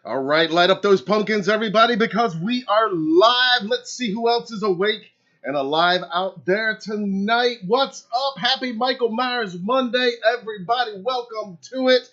All right, light up those pumpkins, everybody, because we are live. Let's see who else is awake and alive out there tonight. What's up? Happy Michael Myers Monday, everybody. Welcome to it.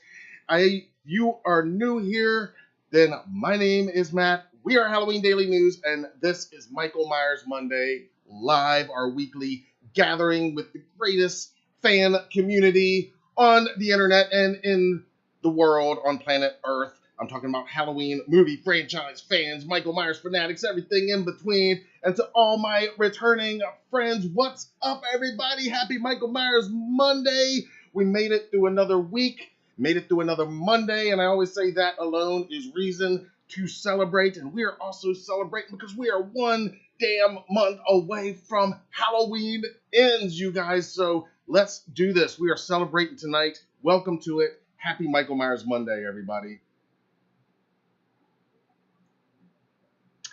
You are new here, then my name is Matt. We are Halloween Daily News, and this is Michael Myers Monday live, our weekly gathering with the greatest fan community on the internet and in the world on planet Earth. I'm talking about Halloween movie franchise fans, Michael Myers fanatics, everything in between. And to all my returning friends, what's up, everybody? Happy Michael Myers Monday. We made it through another week, made it through another Monday, and I always say that alone is reason to celebrate. And we are also celebrating because we are one damn month away from Halloween ends, you guys. So let's do this. We are celebrating tonight. Welcome to it. Happy Michael Myers Monday, everybody.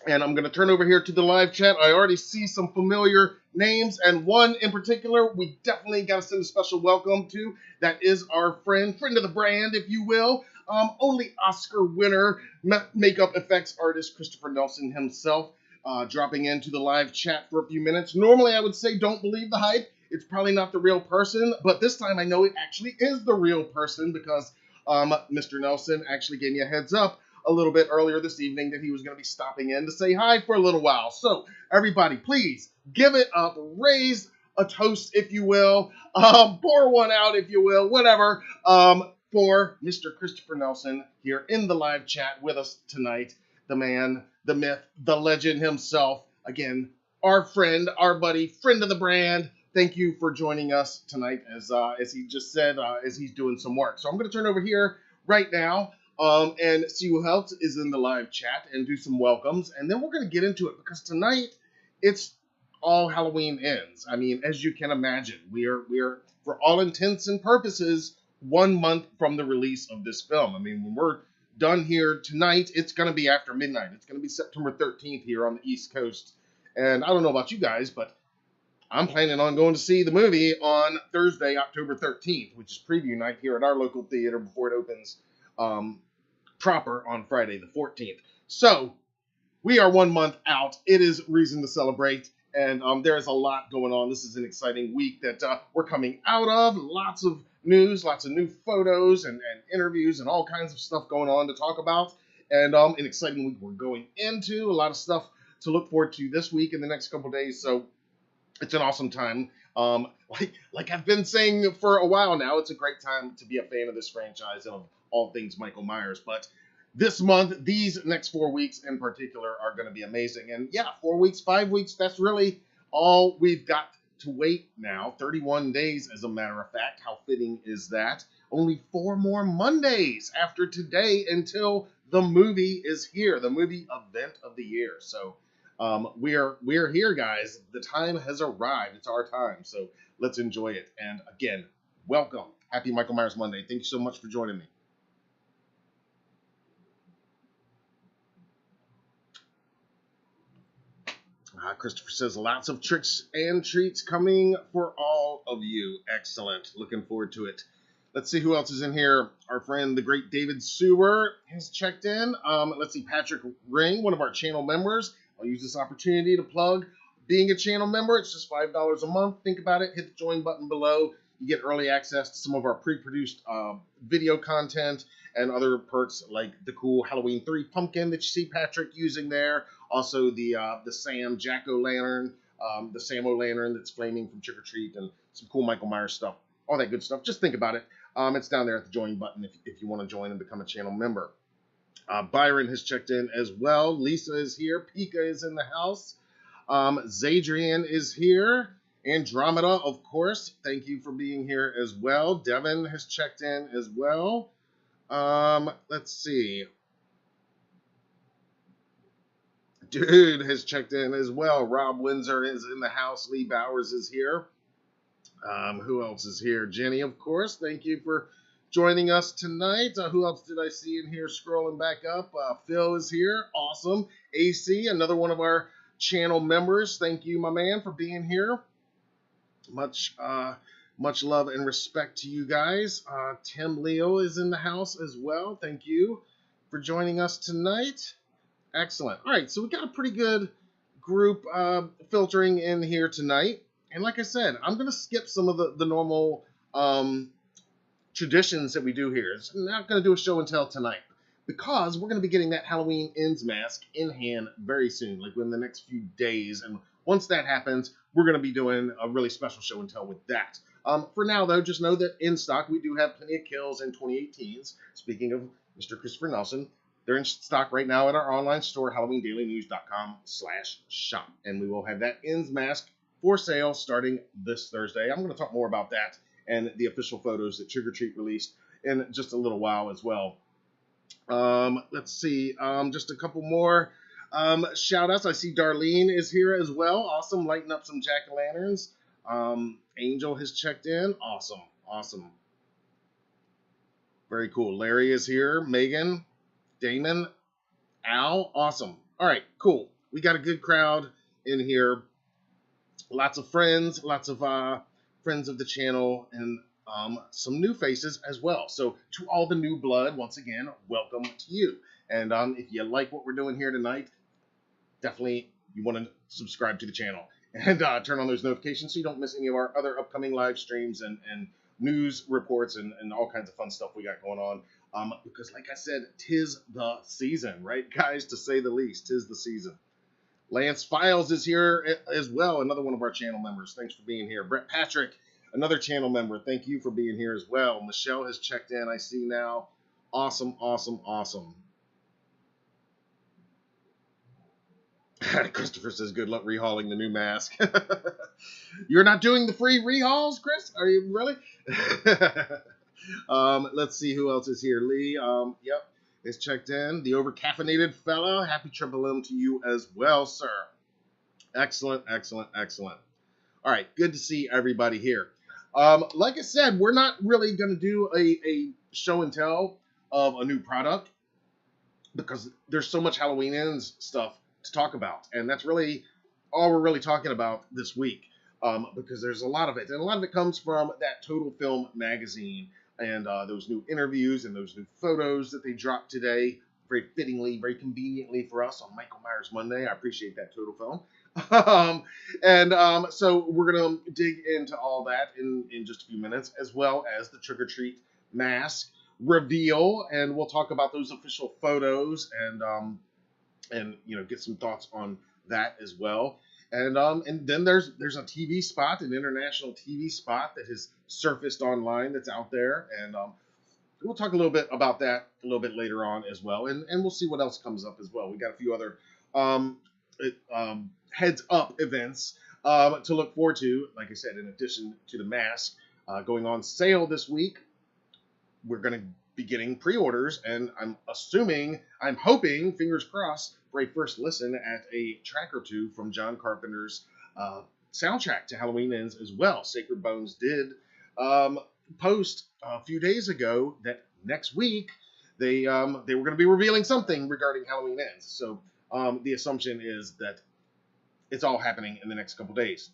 And I'm going to turn over here to the live chat. I already see some familiar names, and one in particular we definitely got to send a special welcome to. That is our friend of the brand, if you will. Only Oscar winner, makeup effects artist Christopher Nelson himself, dropping into the live chat for a few minutes. Normally I would say don't believe the hype. It's probably not the real person, but this time I know it actually is the real person because Mr. Nelson actually gave me a heads up a little bit earlier this evening that he was going to be stopping in to say hi for a little while. So, everybody, please give it up. Raise a toast, if you will. Pour one out, if you will. Whatever. For Mr. Christopher Nelson here in the live chat with us tonight. The man, the myth, the legend himself. Again, our friend, our buddy, friend of the brand. Thank you for joining us tonight, as he just said, as he's doing some work. So I'm going to turn over here right now. And see who else is in the live chat and do some welcomes. And then we're going to get into it because tonight it's all Halloween ends. I mean, as you can imagine, we are for all intents and purposes 1 month from the release of this film. I mean, when we're done here tonight, it's going to be after midnight. It's going to be September 13th here on the East Coast. And I don't know about you guys, but I'm planning on going to see the movie on Thursday, October 13th, which is preview night here at our local theater before it opens proper on Friday the 14th. So we are 1 month out. It is reason to celebrate, and there is a lot going on. This is an exciting week that we're coming out of. Lots of news, lots of new photos and interviews and all kinds of stuff going on to talk about. And an exciting week we're going into. A lot of stuff to look forward to this week and the next couple days. So it's an awesome time. Like I've been saying for a while now, it's a great time to be a fan of this franchise and of all things Michael Myers. But this month, these next 4 weeks in particular are going to be amazing. And yeah, 4 weeks, 5 weeks, that's really all we've got to wait now. 31 days, as a matter of fact. How fitting is that? Only 4 more Mondays after today until the movie is here, the movie event of the year. So we're here, guys. The time has arrived. It's our time. So let's enjoy it. And again, welcome. Happy Michael Myers Monday. Thank you so much for joining me. Christopher says lots of tricks and treats coming for all of you. Excellent. Looking forward to it. Let's see who else is in here. Our friend, the great David Sewer, has checked in. Let's see, Patrick Ring, one of our channel members. I'll use this opportunity to plug being a channel member. It's just $5 a month. Think about it. Hit the join button below. You get early access to some of our pre-produced video content and other perks like the cool Halloween 3 pumpkin that you see Patrick using there. Also the Sam Jack-O-Lantern, the Sam-O-Lantern that's flaming from Trick or Treat, and some cool Michael Myers stuff. All that good stuff. Just think about it. It's down there at the join button if you want to join and become a channel member. Byron has checked in as well. Lisa is here. Pika is in the house. Zadrian is here. Andromeda, of course. Thank you for being here as well. Devin has checked in as well. Let's see. Dude has checked in as well. Rob Windsor is in the house. Lee Bowers is here. Who else is here? Jenny, of course. Thank you for joining us tonight. Who else did I see in here scrolling back up? Phil is here. Awesome. AC, another one of our channel members. Thank you, my man, for being here. Much love and respect to you guys. Tim Leo is in the house as well. Thank you for joining us tonight. Excellent. All right, so we got a pretty good group filtering in here tonight. And like I said, I'm going to skip some of the normal traditions that we do here. It's not going to do a show and tell tonight because we're going to be getting that Halloween Ends mask in hand very soon, like within the next few days. And once that happens, we're going to be doing a really special show and tell with that. For now, though, just know that in stock, we do have plenty of kills in 2018s. Speaking of Mr. Christopher Nelson, they're in stock right now at our online store, HalloweenDailyNews.com/shop. And we will have that Ends mask for sale starting this Thursday. I'm going to talk more about that and the official photos that Trick or Treat released in just a little while as well. Let's see. Just a couple more shout-outs. I see Darlene is here as well. Awesome. Lighting up some jack-o'-lanterns. Angel has checked in. Awesome. Awesome. Very cool. Larry is here. Megan. Damon. Al. Awesome. All right. Cool. We got a good crowd in here. Lots of friends. Lots of friends of the channel. And some new faces as well. So to all the new blood, once again, welcome to you. And if you like what we're doing here tonight, definitely you want to subscribe to the channel and turn on those notifications so you don't miss any of our other upcoming live streams and news reports and all kinds of fun stuff we got going on. Because like I said, tis the season, right, guys? To say the least, tis the season. Lance Files is here as well, another one of our channel members. Thanks for being here. Brett Patrick, another channel member. Thank you for being here as well. Michelle has checked in, I see now. Awesome, awesome, awesome. Christopher says, good luck rehauling the new mask. You're not doing the free rehauls, Chris? Are you really? Let's see who else is here. Lee, yep, is checked in. The over-caffeinated fellow. Happy Triple M to you as well, sir. Excellent, excellent, excellent. All right, good to see everybody here. Like I said, we're not really going to do a show and tell of a new product because there's so much Halloween Ends stuff to talk about, and that's really all we're really talking about this week, because there's a lot of it, and a lot of it comes from that Total Film magazine and those new interviews and those new photos that they dropped today, very fittingly, very conveniently for us on Michael Myers Monday. I appreciate that, Total Film. So we're gonna dig into all that in just a few minutes, as well as the Trick or Treat mask reveal, and we'll talk about those official photos and you know, get some thoughts on that as well. And then there's a TV spot, an international TV spot that has surfaced online that's out there, and we'll talk a little bit about that a little bit later on as well, and we'll see what else comes up as well. We got a few other heads up events to look forward to. Like I said, in addition to the mask going on sale this week, we're going to be getting pre-orders, and I'm hoping, fingers crossed, for a first listen at a track or two from John Carpenter's soundtrack to Halloween Ends as well. Sacred Bones did post a few days ago that next week they were going to be revealing something regarding Halloween Ends. So the assumption is that it's all happening in the next couple days.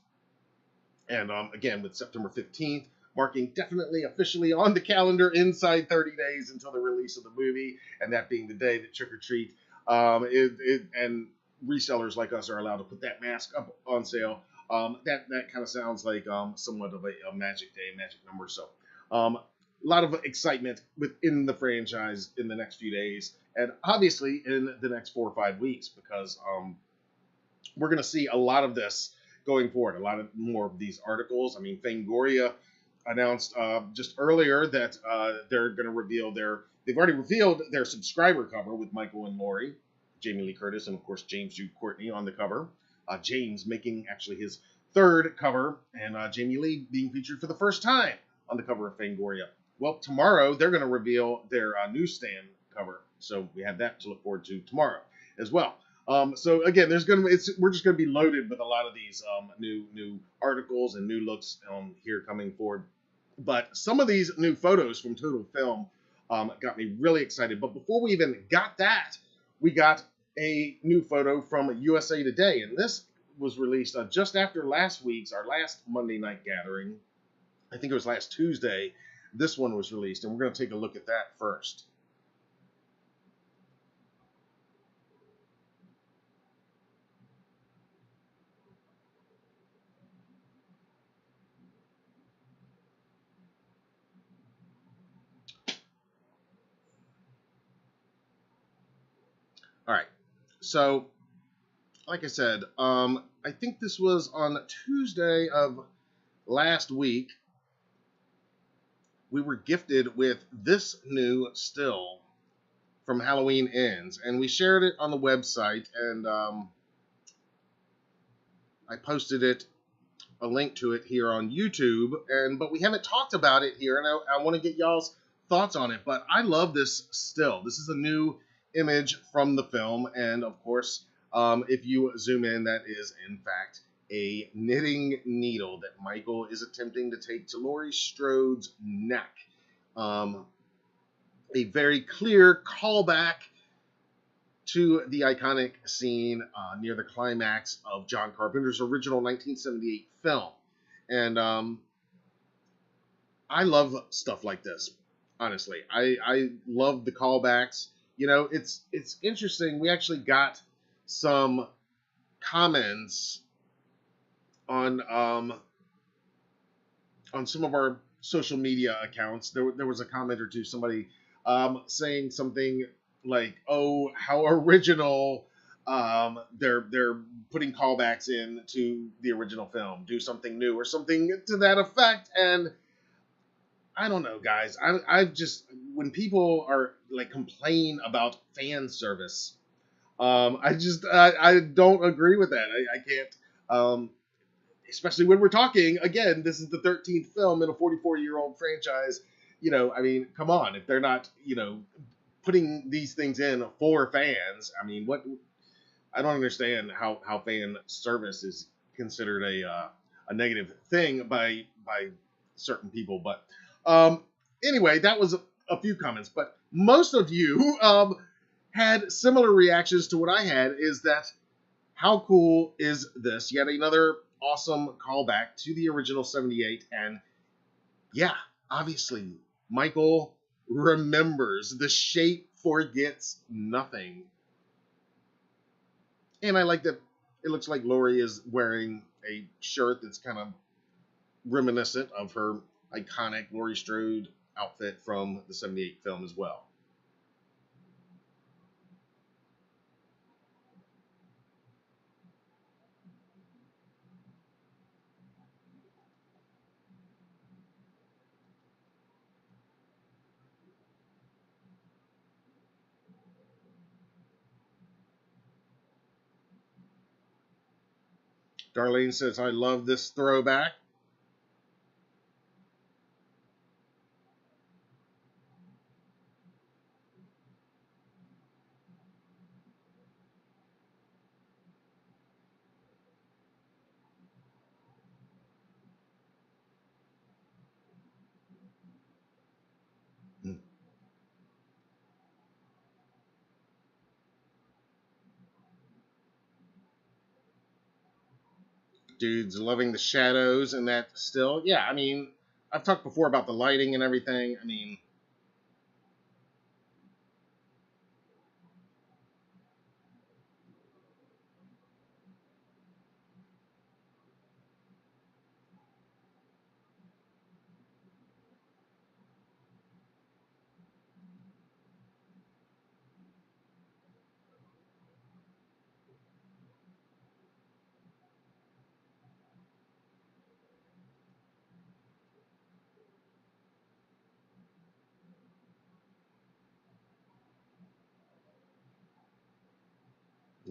And again, with September 15th, marking definitely officially on the calendar inside 30 days until the release of the movie, and that being the day that Trick or Treat and resellers like us are allowed to put that mask up on sale. That kind of sounds like somewhat of a magic day, magic number. So a lot of excitement within the franchise in the next few days, and obviously in the next 4 or 5 weeks, because we're going to see a lot of this going forward, a lot of more of these articles. I mean, Fangoria announced just earlier that they're going to reveal they've already revealed their subscriber cover with Michael and Laurie, Jamie Lee Curtis, and of course James Jude Courtney on the cover. James making actually his third cover, and Jamie Lee being featured for the first time on the cover of Fangoria. Well, tomorrow they're going to reveal their newsstand cover, so we have that to look forward to tomorrow as well. So again, we're just going to be loaded with a lot of these new articles and new looks here coming forward. But some of these new photos from Total Film got me really excited. But before we even got that, we got a new photo from USA Today, and this was released just after our last Monday night gathering. I think it was last Tuesday. This one was released, and we're going to take a look at that first. So, like I said, I think this was on Tuesday of last week. We were gifted with this new still from Halloween Ends, and we shared it on the website, and I posted a link to it here on YouTube, but we haven't talked about it here, and I want to get y'all's thoughts on it. But I love this still. This is a new image from the film, and of course, if you zoom in, that is in fact a knitting needle that Michael is attempting to take to Laurie Strode's neck. A very clear callback to the iconic scene near the climax of John Carpenter's original 1978 film. And I love stuff like this, honestly. I love the callbacks. You know, it's interesting. We actually got some comments on some of our social media accounts. There was a comment or two, somebody saying something like, "Oh, how original! They're putting callbacks in to the original film. Do something new," or something to that effect. And I don't know, guys. I just, when people are like complain about fan service, I don't agree with that. I can't. Especially when we're talking, again, this is the 13th film in a 44-year-old franchise. You know, I mean, come on. If they're not, putting these things in for fans, I mean, what? I don't understand how fan service is considered a negative thing by certain people. But anyway, that was a few comments. But most of you had similar reactions to what I had, is that how cool is this? Yet another awesome callback to the original 78. And yeah, obviously, Michael remembers. The shape forgets nothing. And I like that it looks like Laurie is wearing a shirt that's kind of reminiscent of her iconic Laurie Strode outfit from the 78 film as well. Darlene says, "I love this throwback." Dude's loving the shadows and that still. Yeah, I mean, I've talked before about the lighting and everything. I mean,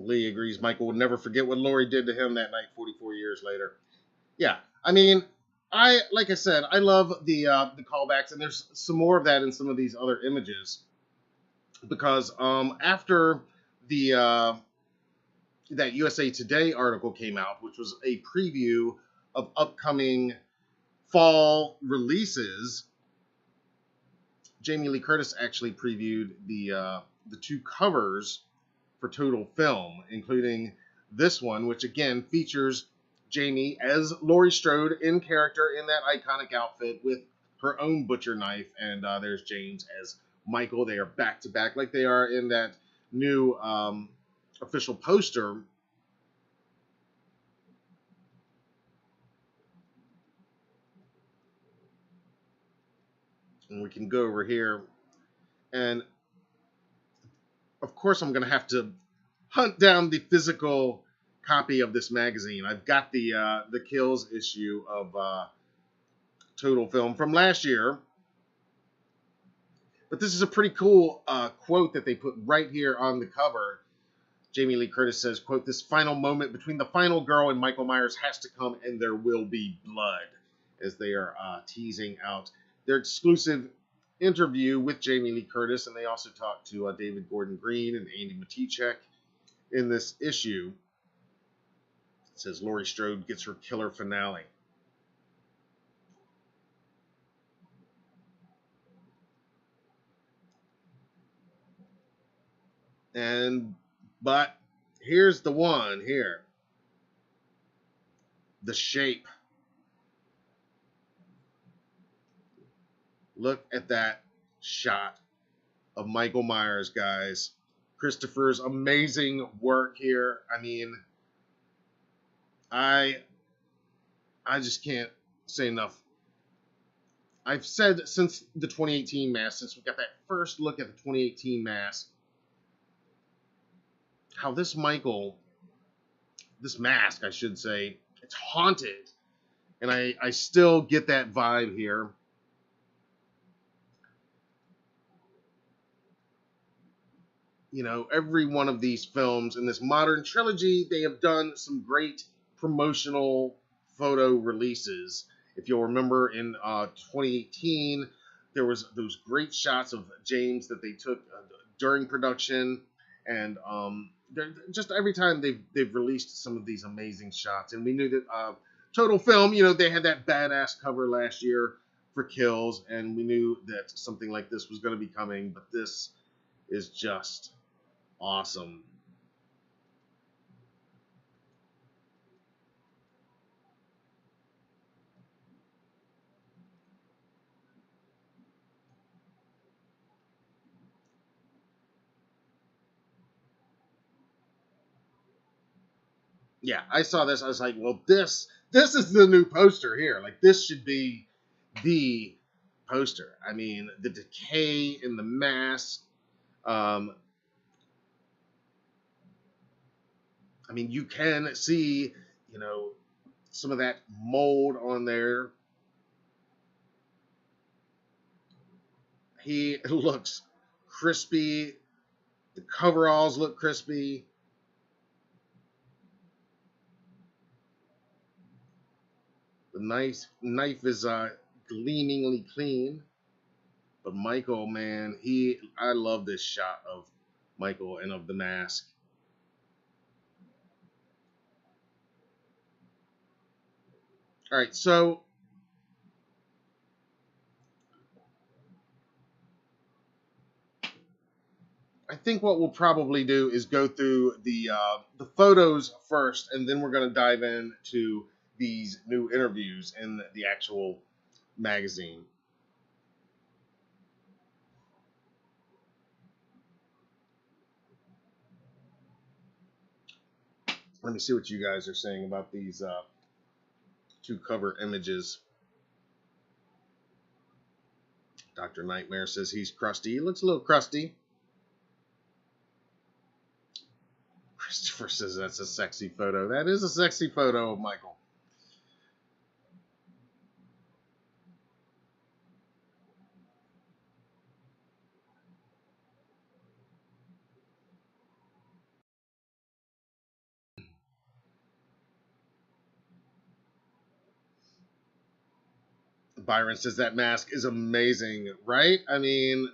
Lee agrees Michael would never forget what Laurie did to him that night 44 years later. Yeah, I mean, like I said, I love the callbacks, and there's some more of that in some of these other images, because after the that USA Today article came out, which was a preview of upcoming fall releases, Jamie Lee Curtis actually previewed the two covers for Total Film, including this one, which again features Jamie as Laurie Strode in character in that iconic outfit with her own butcher knife, and there's James as Michael. They are back to back like they are in that new official poster. And we can go over here, and of course I'm going to have to hunt down the physical copy of this magazine. I've got the Kills issue of Total Film from last year. But this is a pretty cool quote that they put right here on the cover. Jamie Lee Curtis says, quote, "This final moment between the final girl and Michael Myers has to come, and there will be blood," as they are teasing out their exclusive interview with Jamie Lee Curtis. And they also talked to David Gordon Green and Andy Matichek in this issue. It says Laurie Strode gets her killer finale. But here's the one here. The Shape. Look at that shot of Michael Myers, guys. Christopher's amazing work here. I mean, I just can't say enough. I've said since the 2018 mask, since we got that first look at the 2018 mask, how this mask, I should say, it's haunted. And I still get that vibe here. You know, every one of these films in this modern trilogy, they have done some great promotional photo releases. If you'll remember in 2018, there was those great shots of James that they took during production, and just every time they've released some of these amazing shots. And we knew that Total Film, you know, they had that badass cover last year for Kills, and we knew that something like this was going to be coming, but this is just awesome. Yeah, I saw this. I was like, well, this is the new poster here. Like, this should be the poster. I mean, the decay in the mask. I mean, you can see, you know, some of that mold on there. He looks crispy. The coveralls look crispy. The knife is gleamingly clean. But Michael, man, I love this shot of Michael and of the mask. All right, so I think what we'll probably do is go through the photos first, and then we're going to dive into these new interviews in the actual magazine. Let me see what you guys are saying about these two cover images. Dr. Nightmare says he's crusty. He looks a little crusty. Christopher says that's a sexy photo. That is a sexy photo of Michael. Byron says that mask is amazing, right? I mean,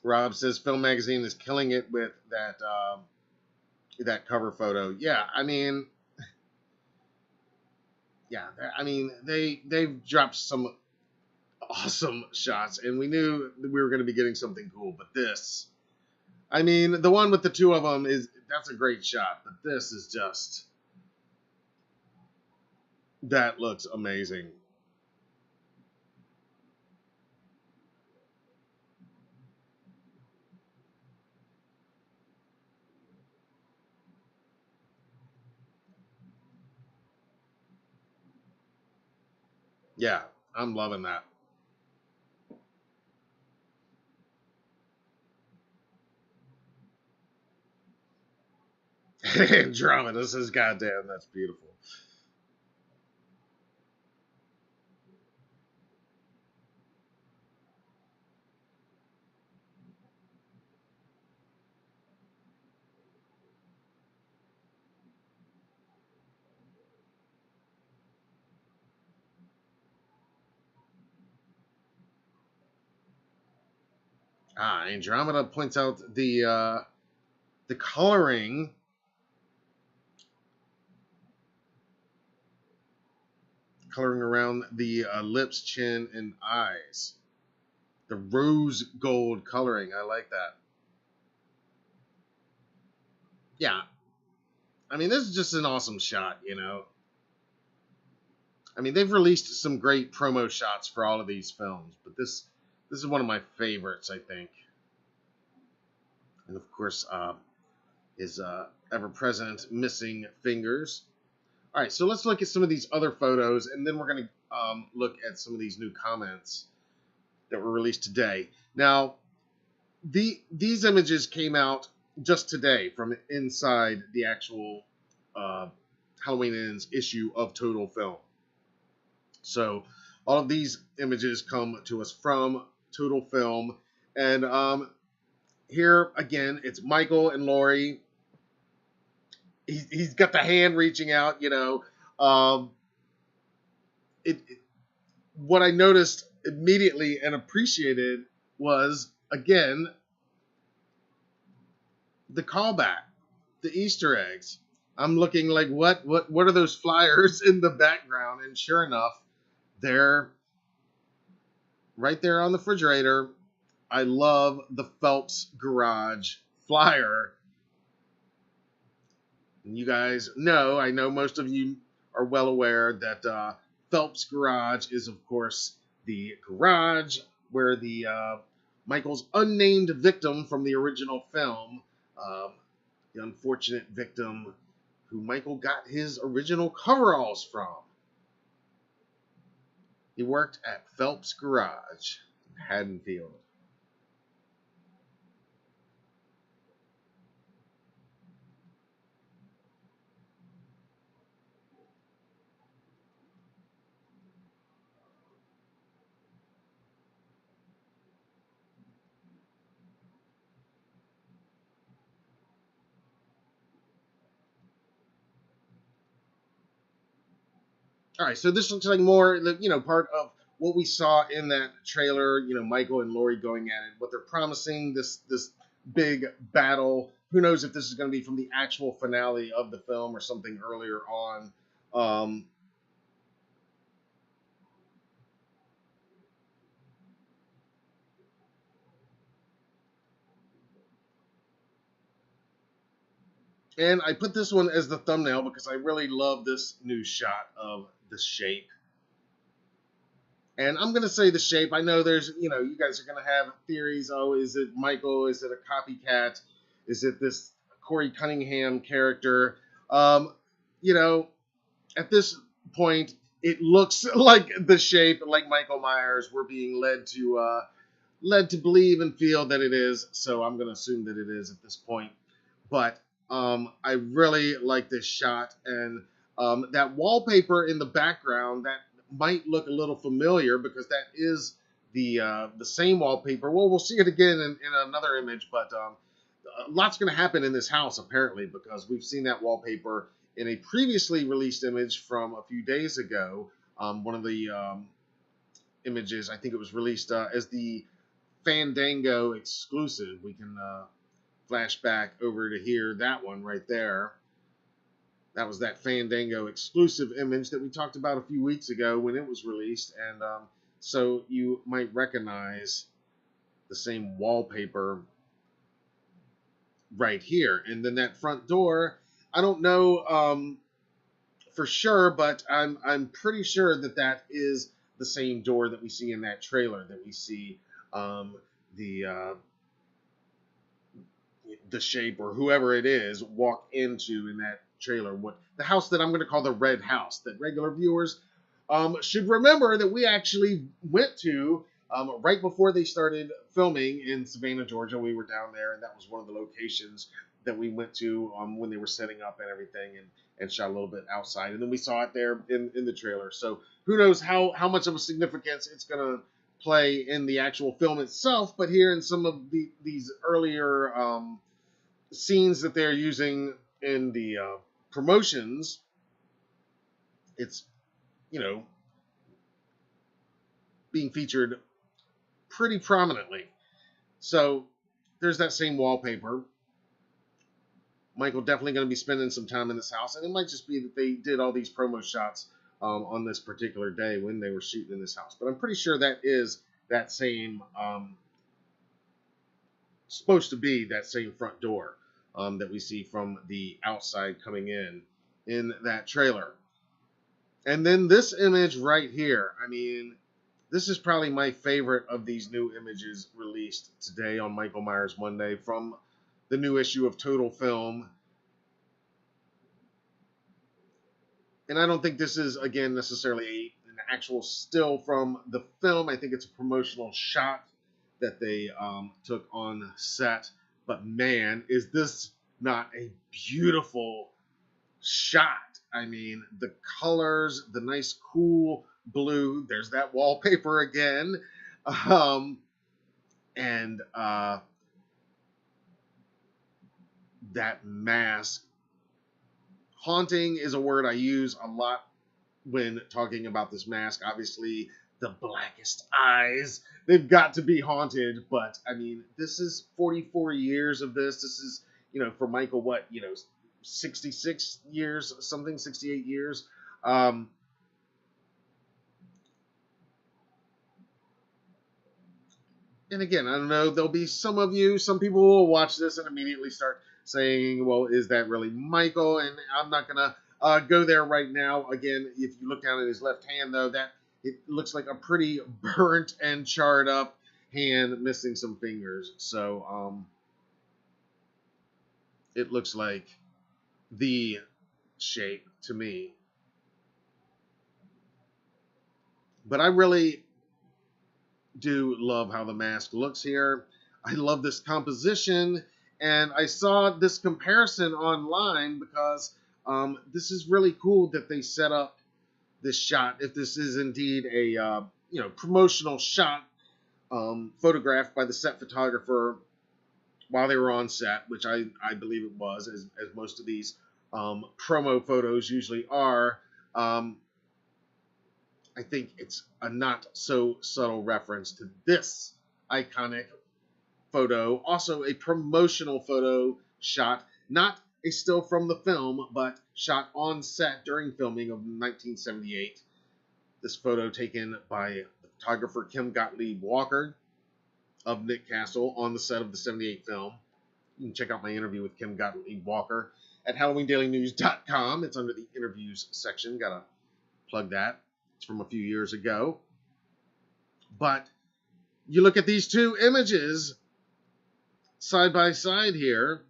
Rob says Film Magazine is killing it with that cover photo. Yeah, I mean, they've dropped some awesome shots, and we knew that we were going to be getting something cool. But this, I mean, the one with the two of them that's a great shot, but this is just, that looks amazing. Yeah, I'm loving that. Andromeda says, "Goddamn, that's beautiful." Andromeda points out the coloring around the lips, chin, and eyes. The rose gold coloring. I like that. Yeah, I mean, this is just an awesome shot, you know. I mean, they've released some great promo shots for all of these films, but this is one of my favorites, I think. And of course, his ever-present missing fingers. All right, so let's look at some of these other photos, and then we're going to look at some of these new comments that were released today. Now, these images came out just today from inside the actual Halloween Ends issue of Total Film. So all of these images come to us from Total Film, and here again it's Michael and Laurie. He's got the hand reaching out, you know. What I noticed immediately and appreciated was, again, the callback, the Easter eggs. I'm looking like, what are those flyers in the background? And sure enough, they're right there on the refrigerator. I love the Phelps Garage flyer. And you guys know, I know most of you are well aware that Phelps Garage is, of course, the garage where the Michael's unnamed victim from the original film, the unfortunate victim who Michael got his original coveralls from. He worked at Phelps Garage in Haddonfield. All right, so this looks like more, you know, part of what we saw in that trailer. You know, Michael and Laurie going at it. What they're promising, this big battle. Who knows if this is going to be from the actual finale of the film or something earlier on. And I put this one as the thumbnail because I really love this new shot of the shape. And I'm going to say the shape. I know there's, you know, you guys are going to have theories. Oh, is it Michael? Is it a copycat? Is it this Corey Cunningham character? You know, at this point, it looks like the shape, like Michael Myers. We're being led to believe and feel that it is. So I'm going to assume that it is at this point. But I really like this shot, and that wallpaper in the background that might look a little familiar because that is the same wallpaper. Well, we'll see it again in another image, but a lot's going to happen in this house apparently because we've seen that wallpaper in a previously released image from a few days ago. One of the images, I think it was released as the Fandango exclusive. We can flash back over to here, that one right there. That was that Fandango exclusive image that we talked about a few weeks ago when it was released. And so you might recognize the same wallpaper right here. And then that front door, I don't know for sure, but I'm pretty sure that that is the same door that we see in that trailer, that we see the shape or whoever it is walk into in that trailer. What the house that I'm going to call the Red House, that regular viewers should remember that we actually went to right before they started filming in Savannah, Georgia. We were down there, and that was one of the locations that we went to when they were setting up and everything, and shot a little bit outside, and then we saw it there in the trailer. So who knows how much of a significance it's gonna play in the actual film itself, but here in some of these earlier scenes that they're using in the promotions, it's, you know, being featured pretty prominently. So there's that same wallpaper. Michael definitely going to be spending some time in this house, and it might just be that they did all these promo shots on this particular day when they were shooting in this house. But I'm pretty sure that is that same, supposed to be that same front door that we see from the outside coming in that trailer. And then this image right here, I mean, this is probably my favorite of these new images released today on Michael Myers Monday from the new issue of Total Film. And I don't think this is, again, necessarily an actual still from the film. I think it's a promotional shot that they took on set. But man, is this not a beautiful shot? I mean, the colors, the nice cool blue. There's that wallpaper again. And that mask. Haunting is a word I use a lot when talking about this mask. Obviously, the blackest eyes, they've got to be haunted. But, I mean, this is 44 years of this. This is, for Michael, 66 years, something, 68 years. And again, I don't know, there'll be some people will watch this and immediately start saying, well, is that really Michael? And I'm not going to go there right now. Again, if you look down at his left hand, though, that it looks like a pretty burnt and charred up hand missing some fingers. So it looks like the shape to me. But I really do love how the mask looks here. I love this composition, and I saw this comparison online because this is really cool that they set up this shot. If this is indeed a promotional shot photographed by the set photographer while they were on set, which I believe it was, as most of these promo photos usually are. I think it's a not so subtle reference to this iconic photo. Also a promotional photo shot, not a still from the film, but shot on set during filming of 1978. This photo taken by the photographer Kim Gottlieb Walker of Nick Castle on the set of the 78 film. You can check out my interview with Kim Gottlieb Walker at HalloweenDailyNews.com. It's under the interviews section. Gotta plug that. It's from a few years ago. But you look at these two images side by side here,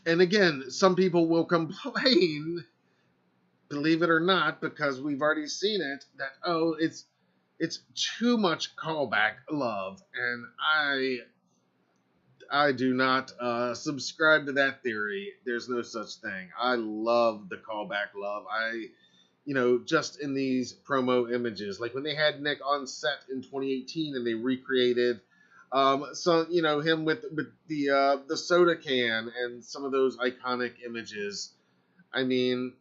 and again, some people will complain, believe it or not, because we've already seen it, that, oh, it's too much callback love, and I do not subscribe to that theory. There's no such thing. I love the callback love. Just in these promo images, like when they had Nick on set in 2018 and they recreated him with the soda can and some of those iconic images. I mean,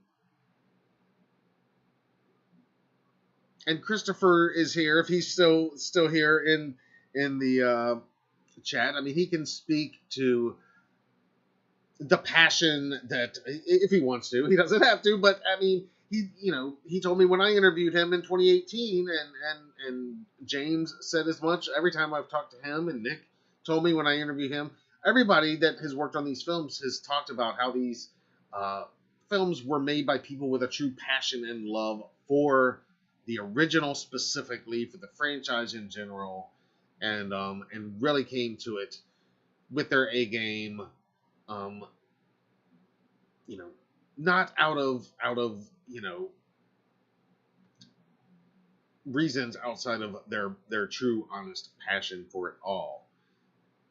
and Christopher is here, if he's still here in the chat. I mean, he can speak to the passion that, if he wants to, he doesn't have to, but I mean, he told me when I interviewed him in 2018, and James said as much every time I've talked to him, and Nick told me when I interviewed him. Everybody that has worked on these films has talked about how these films were made by people with a true passion and love for the original, specifically for the franchise in general, and really came to it with their A game. Not out of reasons outside of their true, honest passion for it all.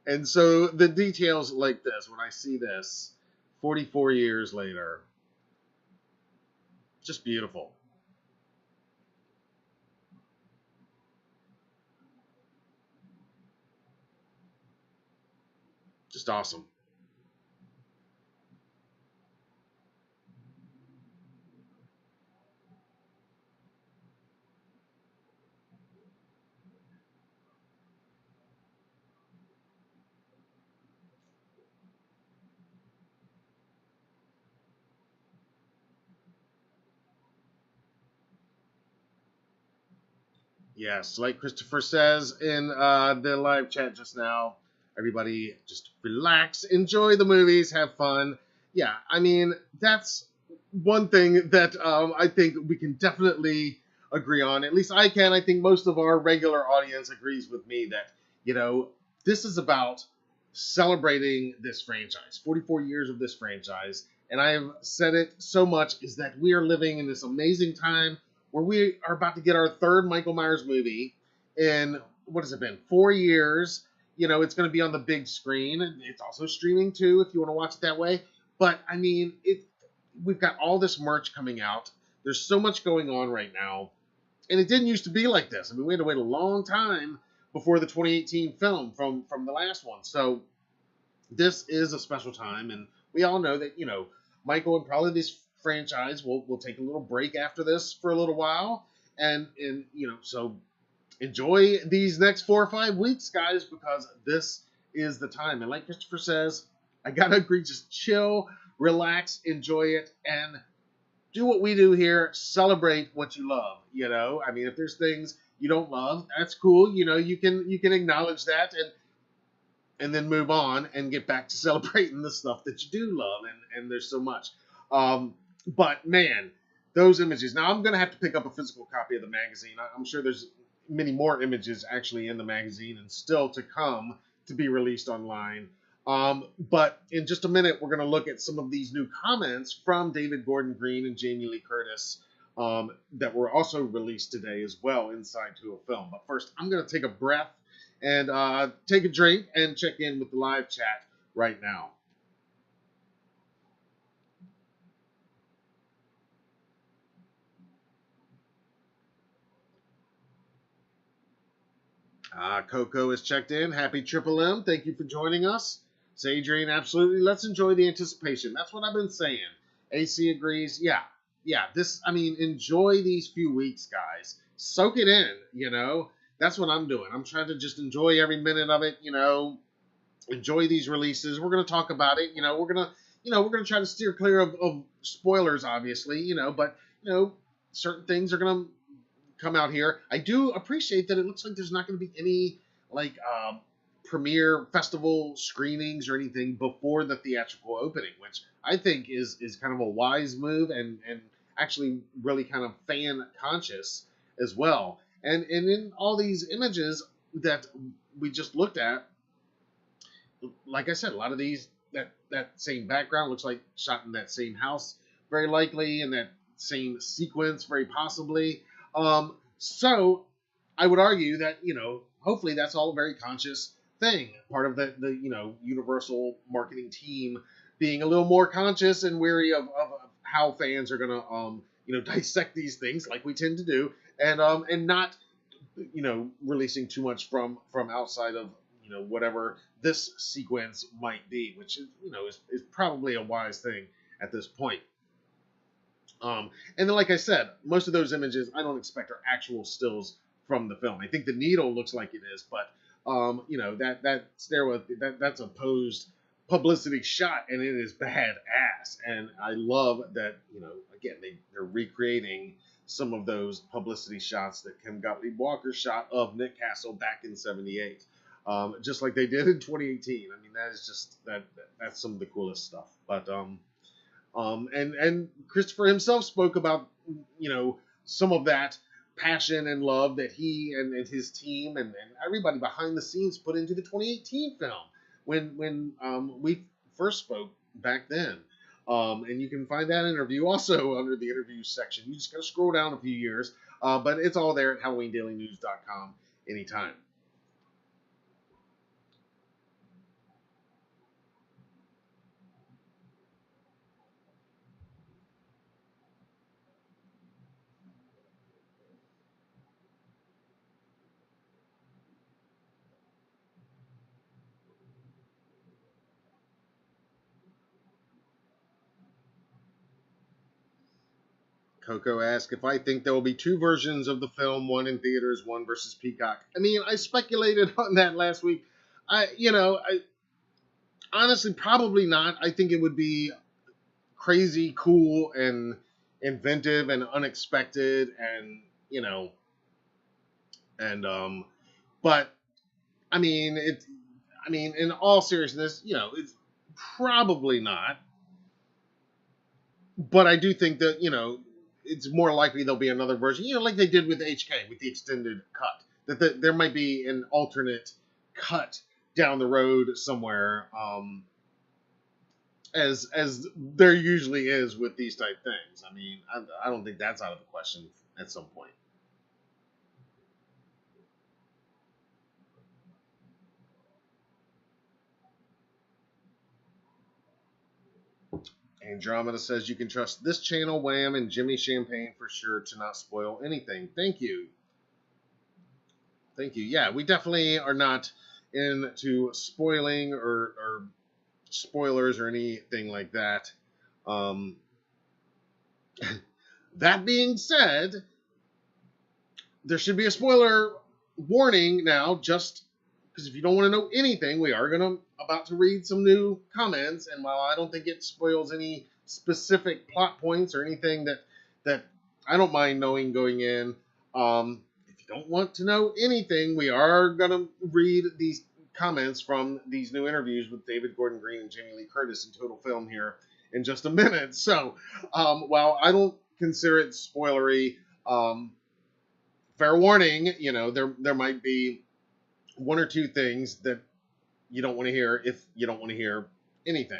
And so the details like this, when I see this 44 years later, just beautiful. Just awesome. Yes, like Christopher says in the live chat just now, everybody just relax, enjoy the movies, have fun. Yeah, I mean, that's one thing that I think we can definitely agree on. At least I can. I think most of our regular audience agrees with me that, you know, this is about celebrating this franchise, 44 years of this franchise. And I have said it so much is that we are living in this amazing time where we are about to get our third Michael Myers movie in, what has it been, 4 years. You know, it's going to be on the big screen. It's also streaming too, if you want to watch it that way. But I mean, we've got all this merch coming out. There's so much going on right now, and it didn't used to be like this. I mean, we had to wait a long time before the 2018 film from the last one. So this is a special time, and we all know that, you know, Michael and probably this franchise will take a little break after this for a little while, and you know, so enjoy these next 4 or 5 weeks, guys, because this is the time. And like Christopher says, I gotta agree, just chill, relax, enjoy it, and do what we do here. Celebrate what you love. You know, I mean, if there's things you don't love, that's cool. You know, you can acknowledge that and then move on and get back to celebrating the stuff that you do love. And there's so much. But man, those images. Now I'm gonna have to pick up a physical copy of the magazine. I'm sure there's many more images actually in the magazine and still to come to be released online. But in just a minute, we're going to look at some of these new comments from David Gordon Green and Jamie Lee Curtis that were also released today as well inside to a film. But first, I'm going to take a breath and take a drink and check in with the live chat right now. Coco is checked in. Happy Triple M. Thank you for joining us. Say Adrian, absolutely. Let's enjoy the anticipation. That's what I've been saying. AC agrees. Yeah. Yeah. I mean, enjoy these few weeks, guys. Soak it in, you know. That's what I'm doing. I'm trying to just enjoy every minute of it, you know. Enjoy these releases. We're going to talk about it. We're going to try to steer clear of spoilers, obviously, you know, but, you know, certain things are going to come out here. I do appreciate that it looks like there's not going to be any like premiere festival screenings or anything before the theatrical opening, which I think is kind of a wise move and actually really kind of fan conscious as well. And in all these images that we just looked at, like I said, a lot of these that same background looks like shot in that same house, very likely, in that same sequence, very possibly. So I would argue that, you know, hopefully that's all a very conscious thing. Part of the you know, Universal marketing team being a little more conscious and wary of how fans are gonna you know, dissect these things like we tend to do, and not, you know, releasing too much from outside of, you know, whatever this sequence might be, which is, you know, is probably a wise thing at this point. And then, like I said, most of those images I don't expect are actual stills from the film. I think the needle looks like it is, but you know, that stairwell, that's a posed publicity shot, and it is badass. And I love that, you know, again, they're recreating some of those publicity shots that Kim Gottlieb Walker shot of Nick Castle back in '78, just like they did in 2018. I mean, that is just that's some of the coolest stuff. But and Christopher himself spoke about, you know, some of that passion and love that he and his team and everybody behind the scenes put into the 2018 film when we first spoke back then. And you can find that interview also under the interviews section. You just got to scroll down a few years, but it's all there at HalloweenDailyNews.com anytime. Coco asked if I think there will be two versions of the film, one in theaters, one versus Peacock. I mean, I speculated on that last week. I honestly probably not. I think it would be crazy, cool, and inventive and unexpected, and but I mean, in all seriousness, it's probably not. But I do think that it's more likely there'll be another version, like they did with HK with the extended cut. That there might be an alternate cut down the road somewhere, as there usually is with these type things. I mean, I don't think that's out of the question at some point. Andromeda says you can trust this channel, Wham, and Jimmy Champagne for sure to not spoil anything. Thank you. Thank you. Yeah, we definitely are not into spoiling or spoilers or anything like that. That being said, there should be a spoiler warning now, just because if you don't want to know anything, we are about to read some new comments, and while I don't think it spoils any specific plot points or anything that I don't mind knowing going in, if you don't want to know anything, we are gonna read these comments from these new interviews with David Gordon Green and Jamie Lee Curtis in Total Film here in just a minute. So, while I don't consider it spoilery, fair warning, there might be one or two things that you don't want to hear if you don't want to hear anything.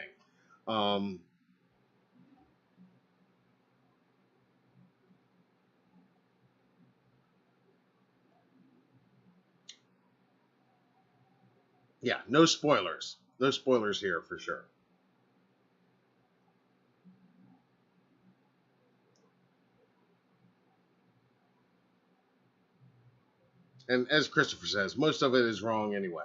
Yeah, no spoilers. No spoilers here for sure. And as Christopher says, most of it is wrong anyway.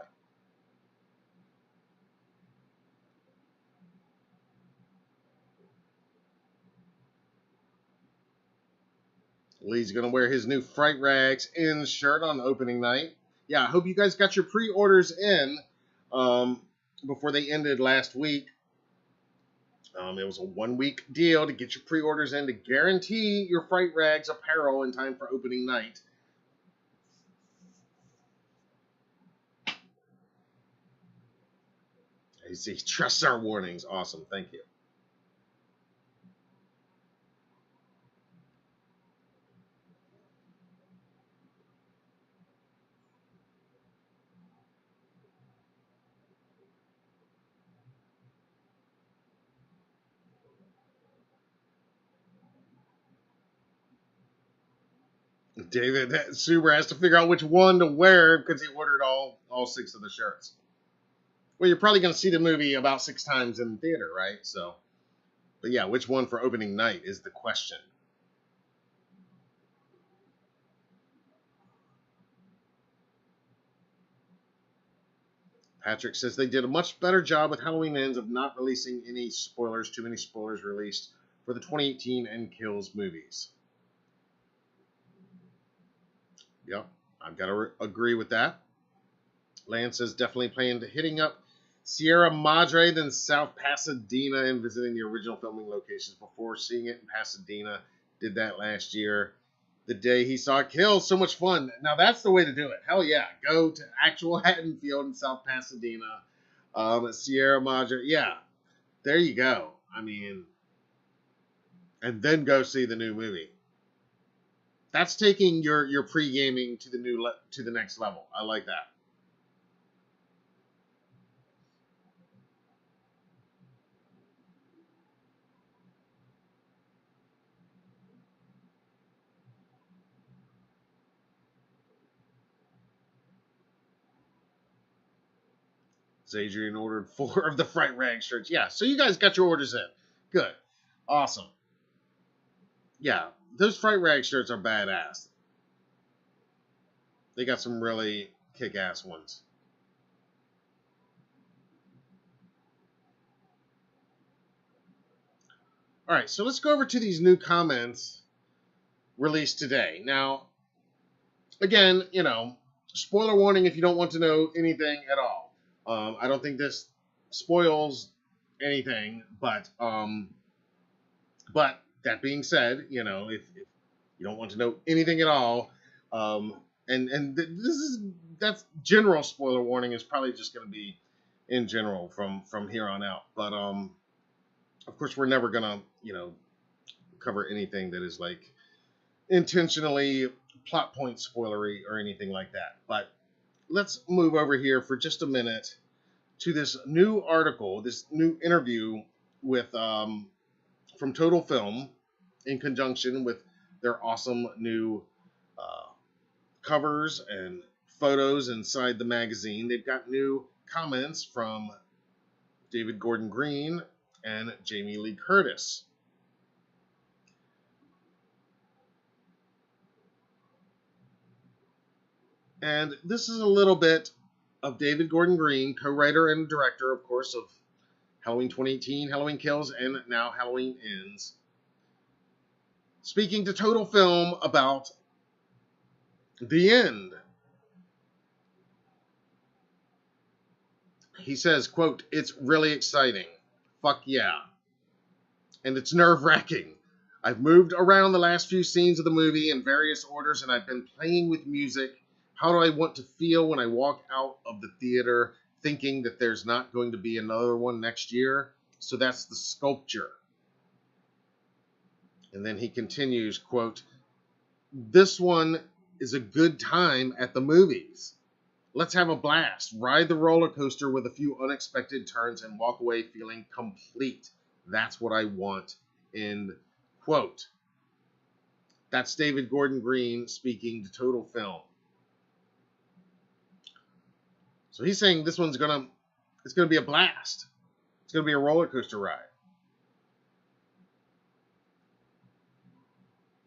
Lee's going to wear his new Fright Rags in shirt on opening night. Yeah, I hope you guys got your pre-orders in before they ended last week. It was a 1-week deal to get your pre-orders in to guarantee your Fright Rags apparel in time for opening night. He trusts our warnings. Awesome. Thank you. David Suber has to figure out which one to wear because he ordered all 6 of the shirts. Well, you're probably going to see the movie about 6 times in the theater, right? So, but yeah, which one for opening night is the question. Patrick says they did a much better job with Halloween Ends of not releasing any spoilers, too many spoilers released for the 2018 and Kills movies. Yep, I've got to agree with that. Lance says definitely plan to hitting up Sierra Madre, then South Pasadena, and visiting the original filming locations before seeing it in Pasadena. Did that last year. The day he saw Kill, so much fun. Now that's the way to do it. Hell yeah, go to actual Haddonfield in South Pasadena, Sierra Madre. Yeah, there you go. I mean, and then go see the new movie. That's taking your pre-gaming to the next level. I like that. Adrian ordered 4 of the Fright Rag shirts. Yeah, so you guys got your orders in. Good. Awesome. Yeah, those Fright Rag shirts are badass. They got some really kick-ass ones. All right, so let's go over to these new comments released today. Now, again, spoiler warning if you don't want to know anything at all. I don't think this spoils anything, but that being said, if you don't want to know anything at all, that's general spoiler warning is probably just going to be in general from here on out. But of course, we're never gonna cover anything that is like intentionally plot point spoilery or anything like that. But let's move over here for just a minute to this new article, this new interview with from Total Film in conjunction with their awesome new covers and photos inside the magazine. They've got new comments from David Gordon Green and Jamie Lee Curtis. And this is a little bit of David Gordon Green, co-writer and director, of course, of Halloween 2018, Halloween Kills, and now Halloween Ends, speaking to Total Film about the end. He says, quote, "It's really exciting. Fuck yeah. And it's nerve-wracking. I've moved around the last few scenes of the movie in various orders, and I've been playing with music. How do I want to feel when I walk out of the theater thinking that there's not going to be another one next year? So that's the sculpture." And then he continues, quote, "This one is a good time at the movies. Let's have a blast. Ride the roller coaster with a few unexpected turns and walk away feeling complete. That's what I want." End quote. That's David Gordon Green speaking to Total Film. So he's saying this one's gonna be a blast. It's gonna be a roller coaster ride.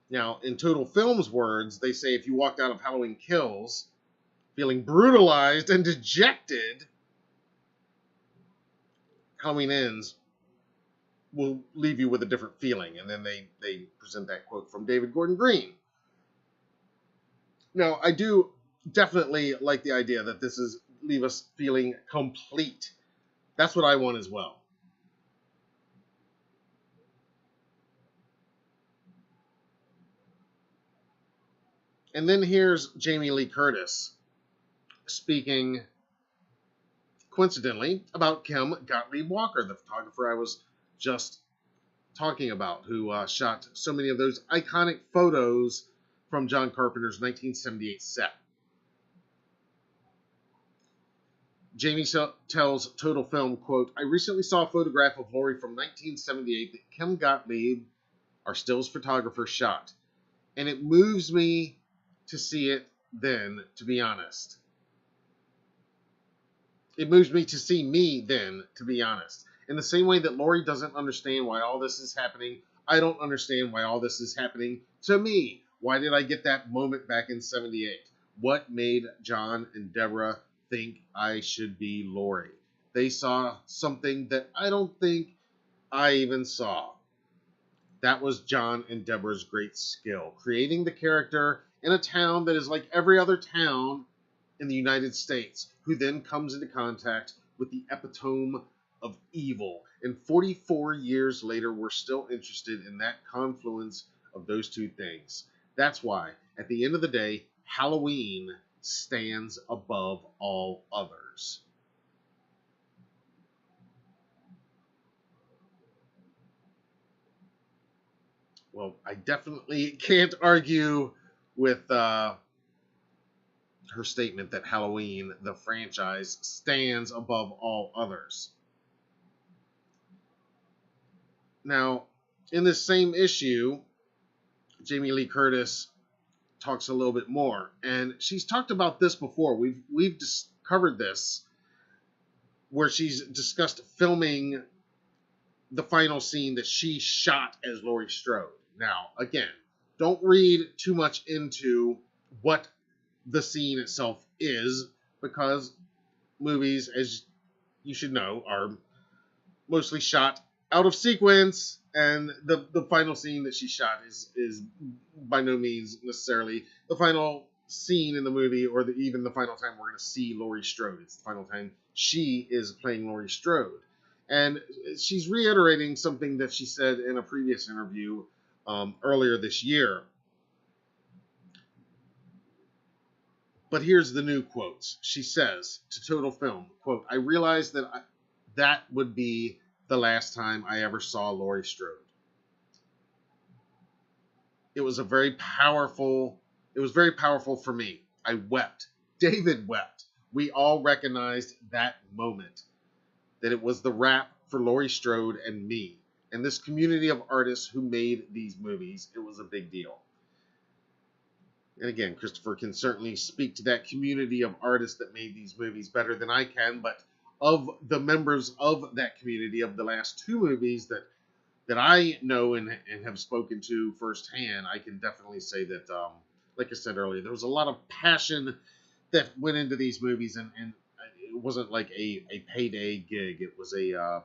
Now, in Total Film's words, they say if you walked out of Halloween Kills feeling brutalized and dejected, Halloween Ends will leave you with a different feeling. And then they present that quote from David Gordon Green. Now, I do definitely like the idea that this is leave us feeling complete. That's what I want as well. And then here's Jamie Lee Curtis speaking, coincidentally, about Kim Gottlieb Walker, the photographer I was just talking about, who shot so many of those iconic photos from John Carpenter's 1978 set. Jamie tells Total Film, quote, "I recently saw a photograph of Laurie from 1978 that Kim Gottlieb, our stills photographer, shot. And it moves me to see it then, to be honest. It moves me to see me then, to be honest. In the same way that Laurie doesn't understand why all this is happening, I don't understand why all this is happening to me. Why did I get that moment back in 78? What made John and Deborah think I should be Laurie? They saw something that I don't think I even saw. That was John and Deborah's great skill, creating the character in a town that is like every other town in the United States, who then comes into contact with the epitome of evil. And 44 years later, we're still interested in that confluence of those two things. That's why, at the end of the day, Halloween stands above all others." Well, I definitely can't argue with her statement that Halloween, the franchise, stands above all others. Now, in this same issue, Jamie Lee Curtis talks a little bit more, and she's talked about this before. We've covered this where she's discussed filming the final scene that she shot as Laurie Strode. Now, again, don't read too much into what the scene itself is, because movies, as you should know, are mostly shot out of sequence, and the final scene that she shot is by no means necessarily the final scene in the movie, or even the final time we're going to see Laurie Strode. It's the final time she is playing Laurie Strode. And she's reiterating something that she said in a previous interview earlier this year. But here's the new quotes. She says to Total Film, quote, "I realized that would be the last time I ever saw Laurie Strode. It was very powerful for me. I wept. David wept. We all recognized that moment, that it was the wrap for Laurie Strode and me, and this community of artists who made these movies. It was a big deal." And again, Christopher can certainly speak to that community of artists that made these movies better than I can, but of the members of that community of the last two movies that I know and have spoken to firsthand, I can definitely say that, like I said earlier, there was a lot of passion that went into these movies, and it wasn't like a payday gig. It was a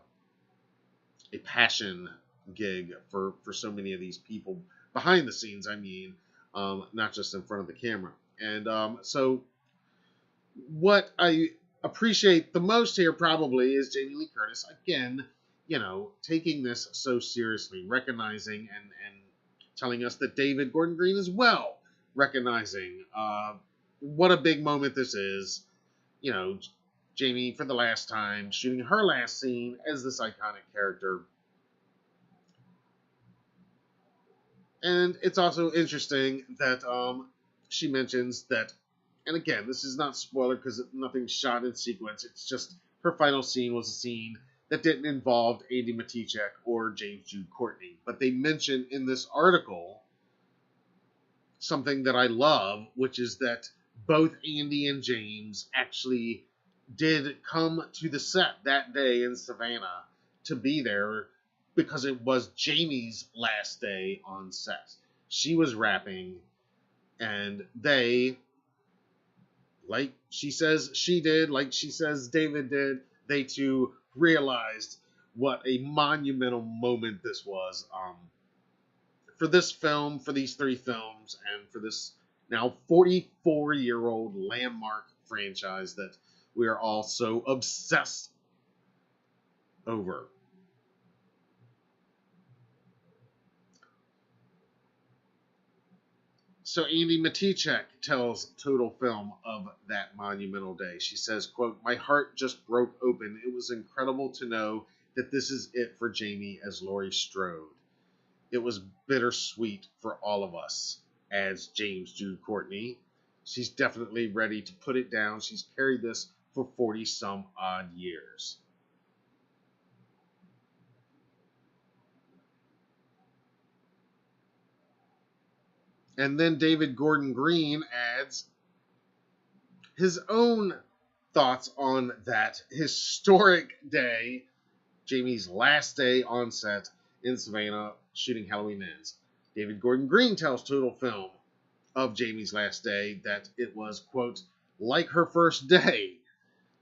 passion gig for so many of these people behind the scenes. I mean, not just in front of the camera. And so what I appreciate the most here probably is Jamie Lee Curtis, again, taking this so seriously, recognizing and telling us that David Gordon Green as well, recognizing what a big moment this is. Jamie, for the last time, shooting her last scene as this iconic character. And it's also interesting that she mentions that, and again, this is not spoiler because nothing's shot in sequence. It's just her final scene was a scene that didn't involve Andy Matichak or James Jude Courtney. But they mention in this article something that I love, which is that both Andy and James actually did come to the set that day in Savannah to be there, because it was Jamie's last day on set. She was wrapping, and they, like she says she did, like she says David did, they too realized what a monumental moment this was for this film, for these three films, and for this now 44-year-old landmark franchise that we are all so obsessed over. So Andy Matichak tells Total Film of that monumental day. She says, quote, "My heart just broke open. It was incredible to know that this is it for Jamie as Laurie Strode. It was bittersweet for all of us," adds James Jude Courtney. "She's definitely ready to put it down. She's carried this for 40-some odd years." And then David Gordon Green adds his own thoughts on that historic day, Jamie's last day on set in Savannah shooting Halloween Ends. David Gordon Green tells Total Film of Jamie's last day that it was, quote, "like her first day.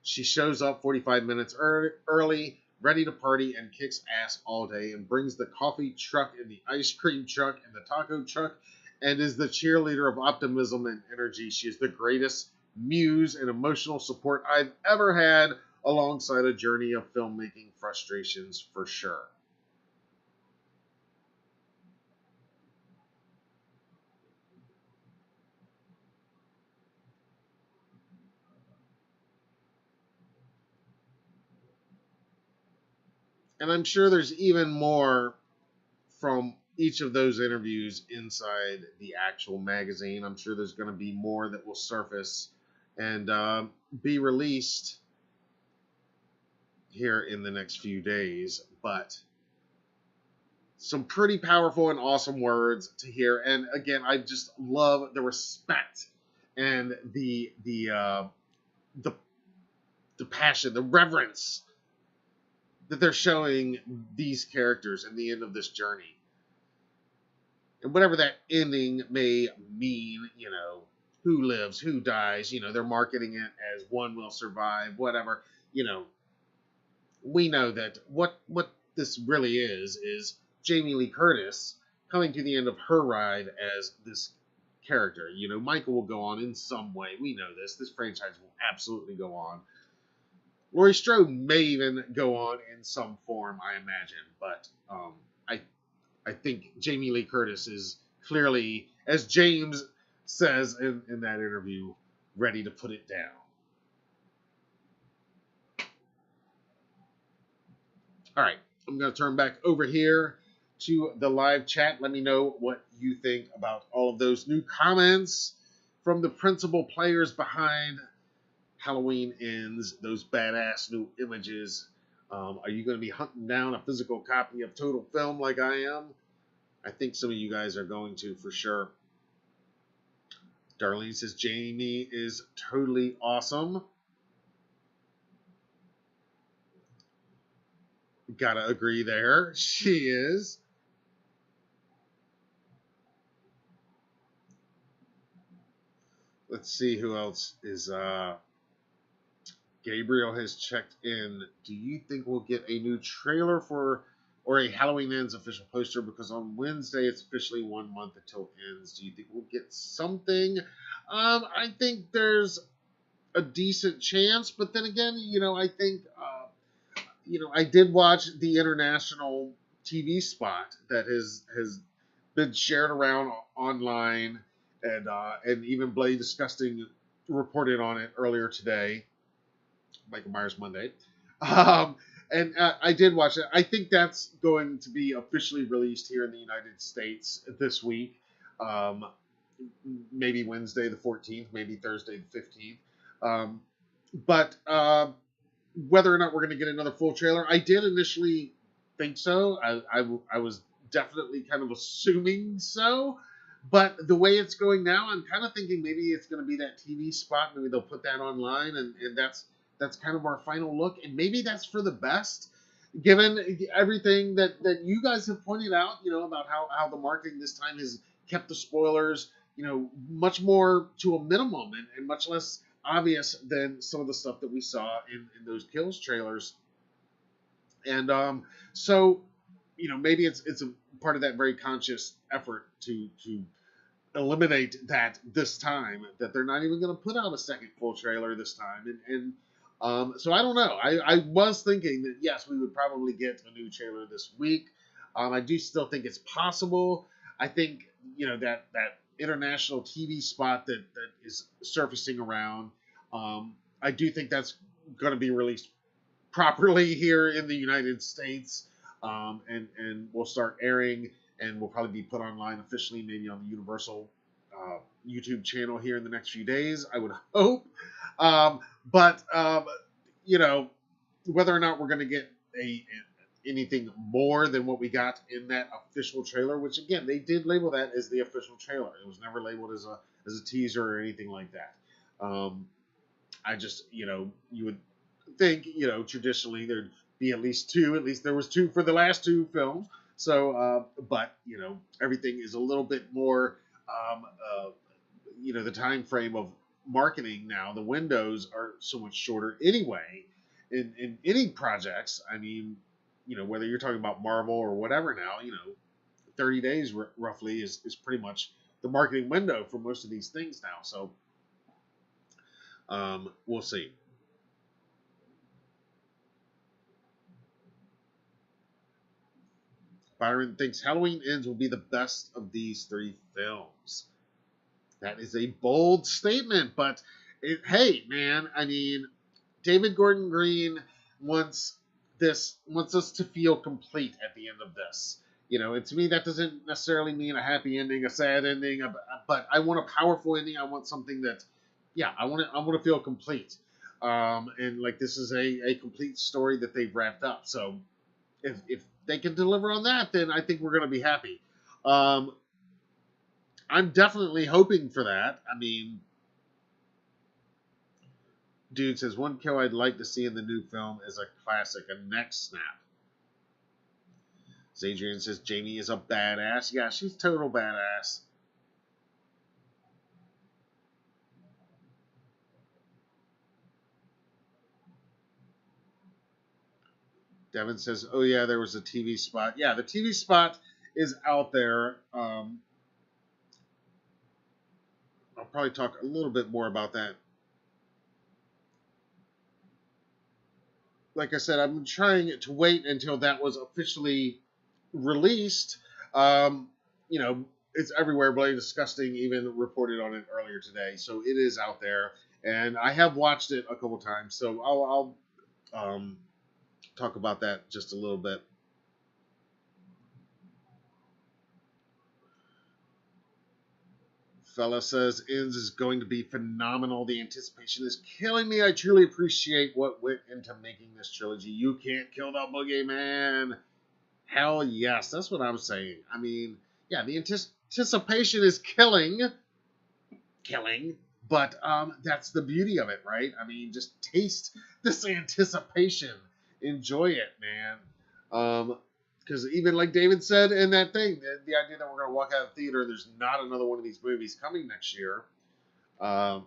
She shows up 45 minutes early, ready to party, and kicks ass all day, and brings the coffee truck and the ice cream truck and the taco truck, and is the cheerleader of optimism and energy. She is the greatest muse and emotional support I've ever had, alongside a journey of filmmaking frustrations for sure." And I'm sure there's even more from each of those interviews inside the actual magazine. I'm sure there's going to be more that will surface and be released here in the next few days. But some pretty powerful and awesome words to hear. And again, I just love the respect and the the passion, the reverence that they're showing these characters in the end of this journey. And whatever that ending may mean, who lives, who dies, they're marketing it as one will survive, whatever, we know that what this really is Jamie Lee Curtis coming to the end of her ride as this character. Michael will go on in some way. We know this. This franchise will absolutely go on. Laurie Strode may even go on in some form, I imagine. But I think Jamie Lee Curtis is clearly, as James says in that interview, ready to put it down. All right, I'm going to turn back over here to the live chat. Let me know what you think about all of those new comments from the principal players behind Halloween Ends, those badass new images. Are you going to be hunting down a physical copy of Total Film like I am? I think some of you guys are going to for sure. Darlene says Jamie is totally awesome. Gotta agree there. She is. Let's see who else is. Gabriel has checked in. Do you think we'll get a new trailer or a Halloween Ends official poster? Because on Wednesday it's officially 1 month until it ends. Do you think we'll get something? I think there's a decent chance, but then again, I think, I did watch the international TV spot that has been shared around online, and even Blade Disgusting reported on it earlier today. Michael Myers Monday. And I did watch it. I think that's going to be officially released here in the United States this week. Maybe Wednesday the 14th, maybe Thursday the 15th. But whether or not we're going to get another full trailer, I did initially think so. I was definitely kind of assuming so. But the way it's going now, I'm kind of thinking maybe it's going to be that TV spot. Maybe they'll put that online, and that's kind of our final look. And maybe that's for the best, given everything that you guys have pointed out, about how the marketing this time has kept the spoilers, much more to a minimum and much less obvious than some of the stuff that we saw in those Kills trailers. And so, maybe it's a part of that very conscious effort to eliminate that this time, that they're not even going to put out a second full trailer this time. And so I don't know. I was thinking that, yes, we would probably get a new trailer this week. I do still think it's possible. I think, that international TV spot that is surfacing around, I do think that's going to be released properly here in the United States, and will start airing, and will probably be put online officially, maybe on the Universal YouTube channel here in the next few days, I would hope. But whether or not we're going to get anything more than what we got in that official trailer, which again, they did label that as the official trailer. It was never labeled as a teaser or anything like that. I just, you would think, traditionally there'd be at least two. At least there was two for the last two films. So, but, everything is a little bit more, the time frame of marketing now, the windows are so much shorter anyway in any projects. I mean, whether you're talking about Marvel or whatever now, 30 days roughly is pretty much the marketing window for most of these things now. So we'll see. Byron thinks Halloween Ends will be the best of these three films. That is a bold statement, but hey, man, I mean, David Gordon Green wants us to feel complete at the end of this. And to me, that doesn't necessarily mean a happy ending, a sad ending, but I want a powerful ending. I want something that, I want to feel complete. And like, this is a complete story that they've wrapped up. So if they can deliver on that, then I think we're going to be happy. I'm definitely hoping for that. I mean, Dude says, one kill I'd like to see in the new film is a classic, a neck snap. Adrian says, Jamie is a badass. Yeah, she's total badass. Devin says, oh yeah, there was a TV spot. Yeah, the TV spot is out there. I'll probably talk a little bit more about that. Like I said, I've been trying to wait until that was officially released. You know, it's everywhere. Bloody Disgusting even reported on it earlier today, so it is out there, and I have watched it a couple times. So I'll talk about that just a little bit. Fella says, Ins is going to be phenomenal. The anticipation is killing me. I truly appreciate what went into making this trilogy. You can't kill the boogeyman. Hell yes. That's what I'm saying. I mean, yeah, the anticipation is killing. But that's the beauty of it, right? I mean, just taste this anticipation. Enjoy it, man. Because even like David said in that thing, the idea that we're going to walk out of the theater, there's not another one of these movies coming next year. Yeah,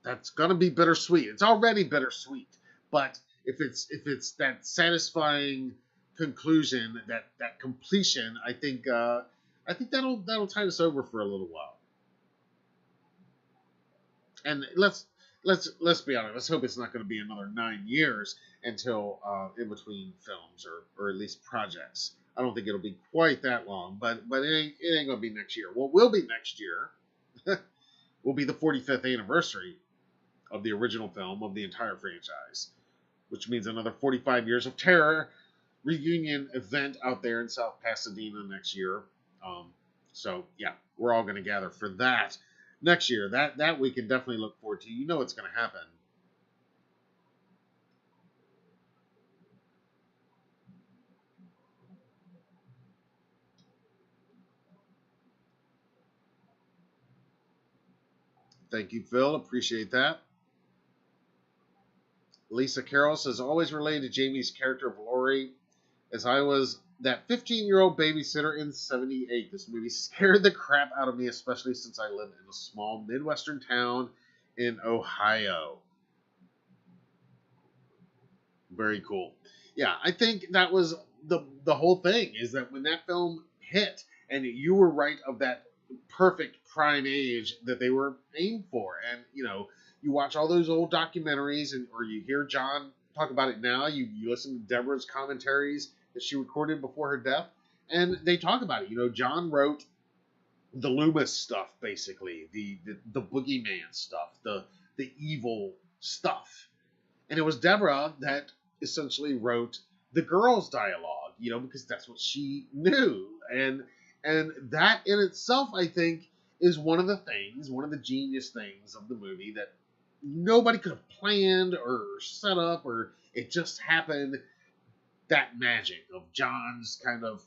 that's going to be bittersweet. It's already bittersweet, but if it's that satisfying conclusion, that completion, I think that'll tide us over for a little while. And let's be honest. Let's hope it's not going to be another 9 years until in between films or at least projects. I don't think it'll be quite that long, but it ain't going to be next year. What will be next year will be the 45th anniversary of the original film of the entire franchise, which means another 45 years of terror reunion event out there in South Pasadena next year. So yeah, we're all going to gather for that next year. That we can definitely look forward to. You know what's going to happen. Thank you, Phil. Appreciate that. Lisa Carroll says, always related to Jamie's character of Laurie, as I was that 15-year-old babysitter in 78. This movie scared the crap out of me, especially since I lived in a small Midwestern town in Ohio. Very cool. Yeah, I think that was the whole thing, is that when that film hit, and you were right of that perfect prime age that they were aimed for, and you watch all those old documentaries, or you hear John talk about it now. You listen to Deborah's commentaries that she recorded before her death, and they talk about it. John wrote the Loomis stuff, basically the boogeyman stuff, the evil stuff, and it was Deborah that essentially wrote the girls' dialogue, because that's what she knew, and that in itself, I think, is one of the genius things of the movie that nobody could have planned or set up, or it just happened. That magic of John's kind of,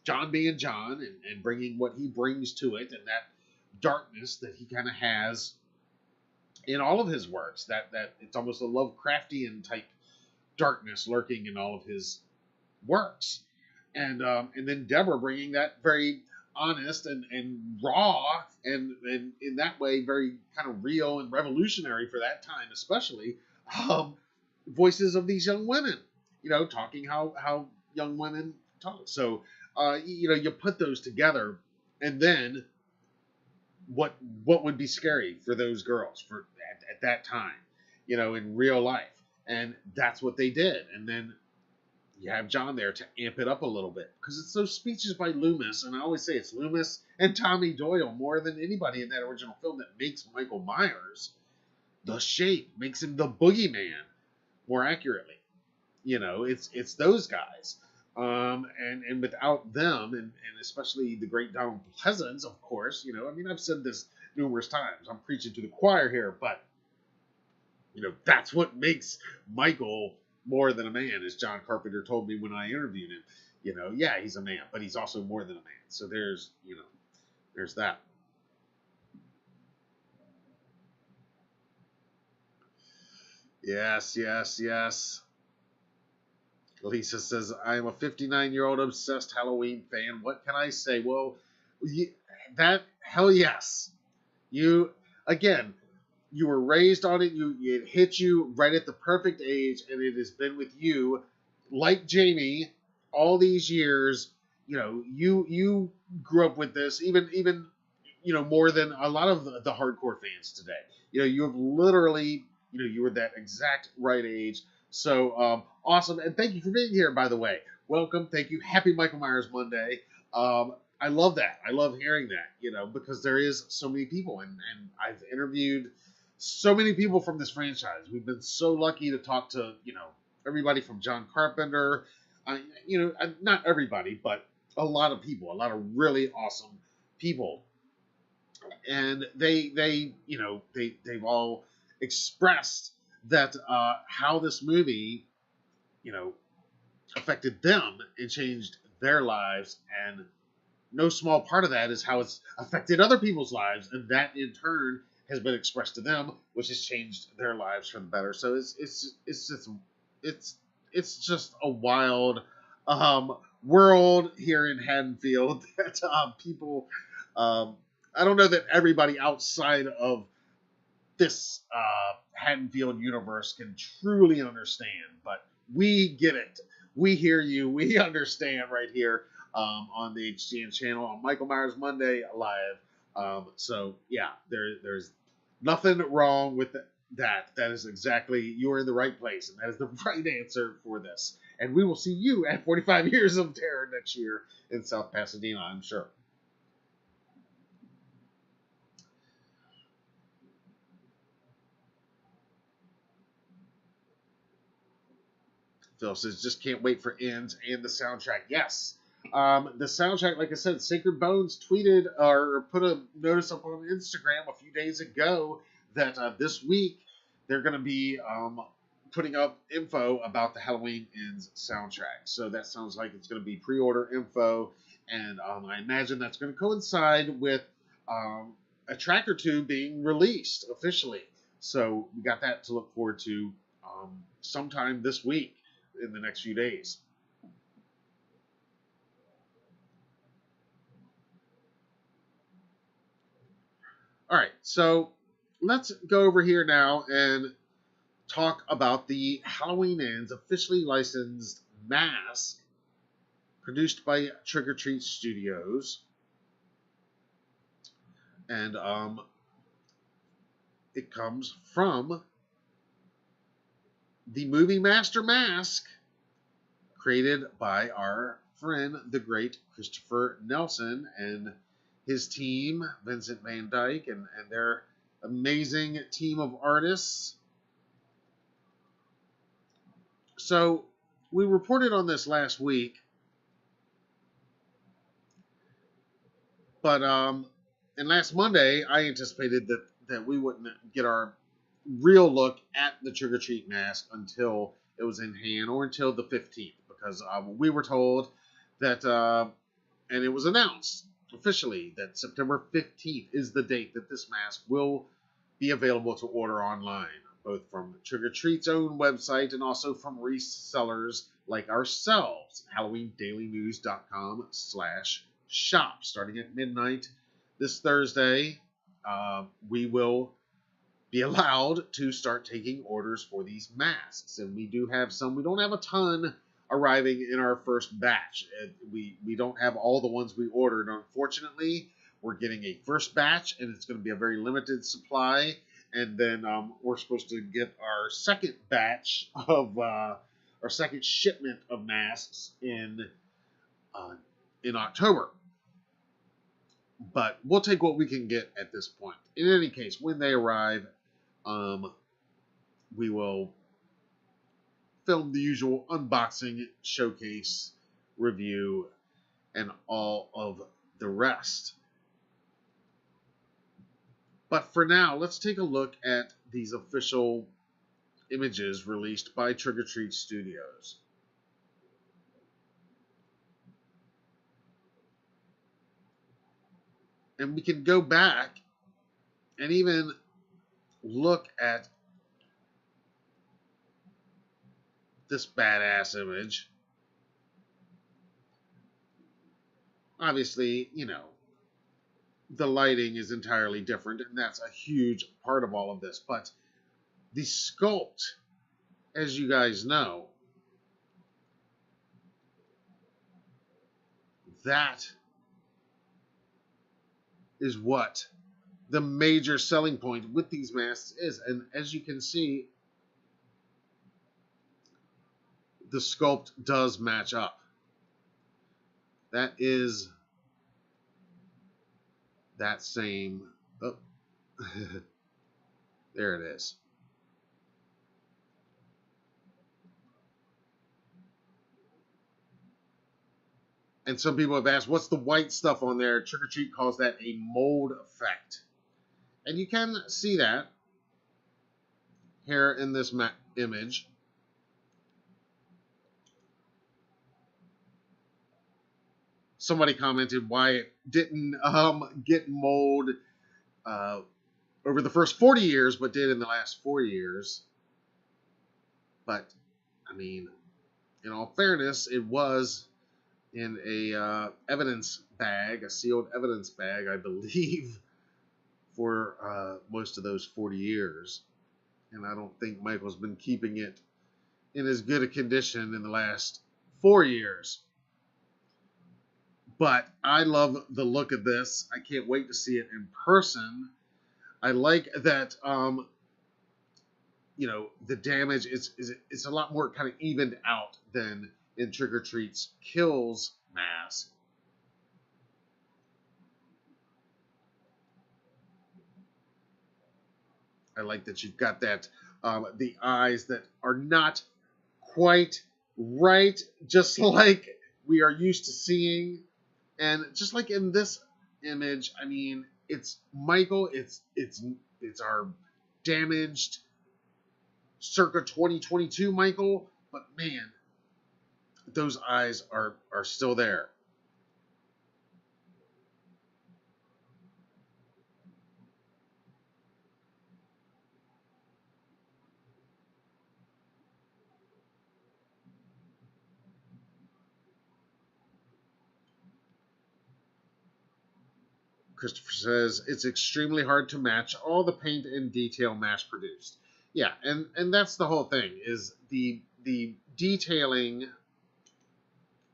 John being John, and bringing what he brings to it, and that darkness that he kind of has in all of his works, that it's almost a Lovecraftian type darkness lurking in all of his works, and then Deborah bringing that very honest and raw, and in that way very kind of real and revolutionary for that time, especially voices of these young women, talking how young women talk. So you put those together, and then what would be scary for those girls at that time, in real life, and that's what they did. And then you have John there to amp it up a little bit, because it's those speeches by Loomis, and I always say it's Loomis and Tommy Doyle more than anybody in that original film that makes Michael Myers the Shape, makes him the boogeyman more accurately. It's those guys, and without them, and especially the great Donald Pleasance, of course. I've said this numerous times. I'm preaching to the choir here, but that's what makes Michael more than a man, as John Carpenter told me when I interviewed him. Yeah, he's a man, but he's also more than a man. So there's that. Yes, yes, yes. Lisa says, I am a 59-year-old obsessed Halloween fan. What can I say? Well, hell yes. You, again, you were raised on it. It hit you right at the perfect age, and it has been with you, like Jamie, all these years. You grew up with this, even more than a lot of the hardcore fans today. You have literally, you were that exact right age. So awesome, and thank you for being here. By the way, welcome. Thank you. Happy Michael Myers Monday. I love that. I love hearing that, because there is so many people, and I've interviewed so many people from this franchise. We've been so lucky to talk to, everybody from John Carpenter, not everybody, but a lot of people, a lot of really awesome people. And they've all expressed that how this movie, affected them and changed their lives, and no small part of that is how it's affected other people's lives, and that in turn has been expressed to them, which has changed their lives for the better. So it's just a wild world here in Haddonfield that people. I don't know that everybody outside of this Haddonfield universe can truly understand, but we get it. We hear you. We understand right here on the HGN channel on Michael Myers Monday Live. So yeah, there's nothing wrong with that. That is exactly, you are in the right place, and that is the right answer for this. And we will see you at 45 Years of Terror next year in South Pasadena, I'm sure. Phil says, just can't wait for Ends and the soundtrack. Yes. The soundtrack, like I said, Sacred Bones tweeted or put a notice up on Instagram a few days ago that this week they're going to be putting up info about the Halloween Ends soundtrack. So that sounds like it's going to be pre-order info, and I imagine that's going to coincide with a track or two being released officially. So we got that to look forward to sometime this week in the next few days. All right, so let's go over here now and talk about the Halloween Ends officially licensed mask produced by Trick or Treat Studios. And it comes from the movie Master Mask, created by our friend, the great Christopher Nelson, and his team, Vincent Van Dyke, and their amazing team of artists. So we reported on this last week, but and last Monday I anticipated that we wouldn't get our real look at the Trick or Treat mask until it was in hand, or until the 15th, because we were told that, and it was announced officially that September 15th is the date that this mask will be available to order online, both from Trick or Treat's own website and also from resellers like ourselves, HalloweenDailyNews.com/shop. Starting at midnight this Thursday, we will be allowed to start taking orders for these masks, and we do have some. We don't have a ton arriving in our first batch. We don't have all the ones we ordered, unfortunately. We're getting a first batch, and it's going to be a very limited supply, and then we're supposed to get our second batch of our second shipment of masks in October. But we'll take what we can get at this point. In any case, when they arrive, we will film the usual unboxing, showcase, review, and all of the rest. But for now, let's take a look at these official images released by Trick or Treat Studios. And we can go back and even look at this badass image. Obviously, the lighting is entirely different, and that's a huge part of all of this. But the sculpt, as you guys know, that is what the major selling point with these masks is. And as you can see, the sculpt does match up. That is that same. Oh, there it is. And some people have asked, what's the white stuff on there? Trick or Treat calls that a mold effect. And you can see that here in this image. Somebody commented why it didn't get mold over the first 40 years, but did in the last 4 years. But, I mean, in all fairness, it was in a evidence bag, a sealed evidence bag, I believe, for most of those 40 years. And I don't think Michael's been keeping it in as good a condition in the last 4 years. But I love the look of this. I can't wait to see it in person. I like that, the damage it's a lot more kind of evened out than in Trick or Treat's Kills mask. I like that you've got that, the eyes that are not quite right, just like we are used to seeing. And just like in this image, I mean, it's Michael, it's our damaged circa 2022 Michael, but man, those eyes are still there. Christopher says it's extremely hard to match all the paint and detail mass produced. Yeah, and that's the whole thing, is the detailing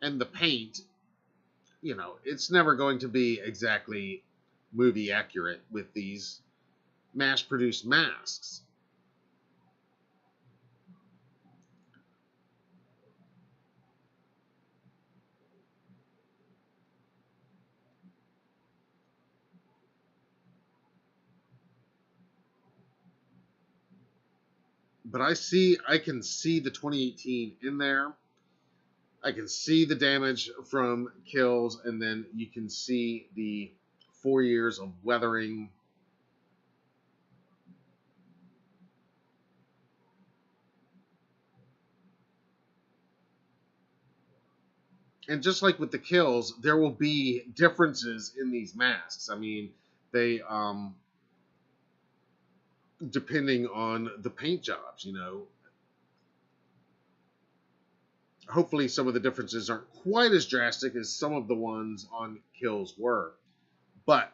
and the paint, it's never going to be exactly movie accurate with these mass produced masks. But I can see the 2018 in there. I can see the damage from Kills, and then you can see the 4 years of weathering. And just like with the Kills, there will be differences in these masks. I mean, they depending on the paint jobs, Hopefully some of the differences aren't quite as drastic as some of the ones on Kills were. But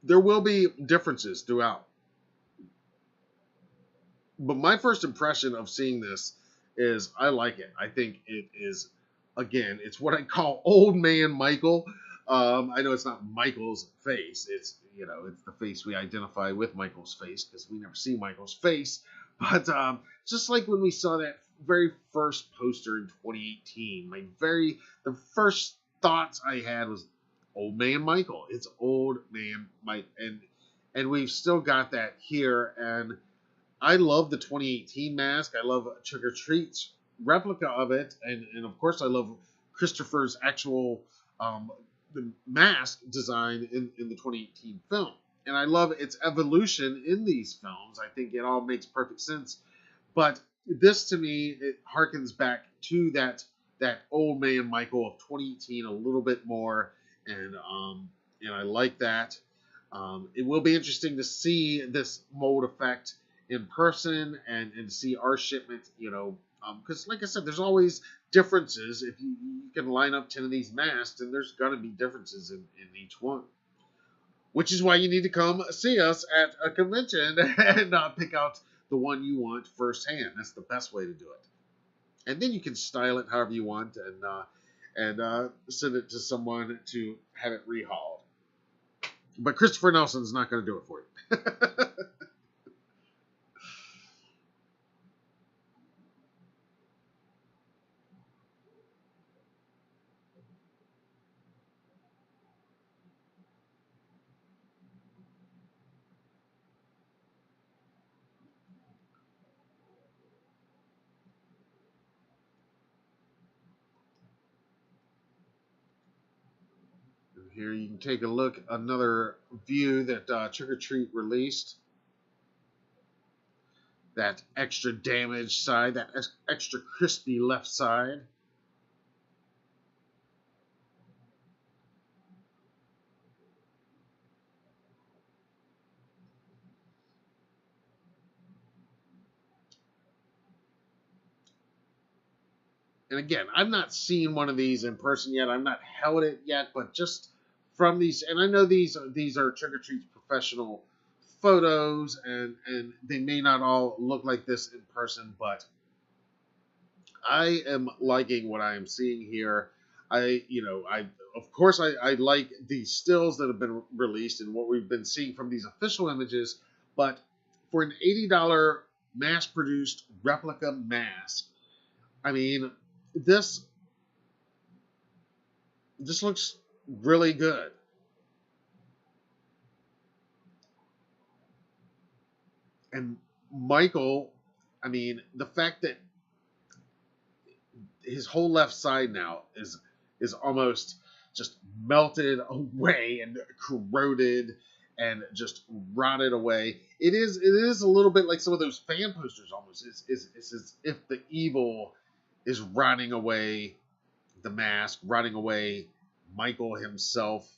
there will be differences throughout. But my first impression of seeing this is I like it. I think it is, again, it's what I call old man Michael. I know it's not Michael's face. It's the face we identify with Michael's face because we never see Michael's face. But just like when we saw that very first poster in 2018, the first thoughts I had was old man Michael. It's old man Mike, and we've still got that here. And I love the 2018 mask. I love Trick or Treat's replica of it, and of course I love Christopher's actual the mask design in the 2018 film. And I love its evolution in these films. I think it all makes perfect sense. But this, to me, it harkens back to that old man Michael of 2018 a little bit more, and I like that. It will be interesting to see this mold effect in person and see our shipment, because like I said, there's always differences. If you can line up 10 of these masks, and there's going to be differences in each one. Which is why you need to come see us at a convention and pick out the one you want firsthand. That's the best way to do it. And then you can style it however you want and send it to someone to have it rehauled. But Christopher Nelson's not going to do it for you. Here you can take a look, another view that Trick or Treat released. That extra damaged side, that extra crispy left side. And again, I've not seen one of these in person yet. I've not held it yet, but just from these, and I know these are Trick or Treat's professional photos, and they may not all look like this in person, but I am liking what I am seeing here. I of course I like the stills that have been released and what we've been seeing from these official images, but for an $80 mass-produced replica mask, I mean, this looks really good. And Michael, I mean, the fact that his whole left side now is almost just melted away and corroded and just rotted away. It is a little bit like some of those fan posters almost. It's as if the evil is rotting away the mask, rotting away Michael himself.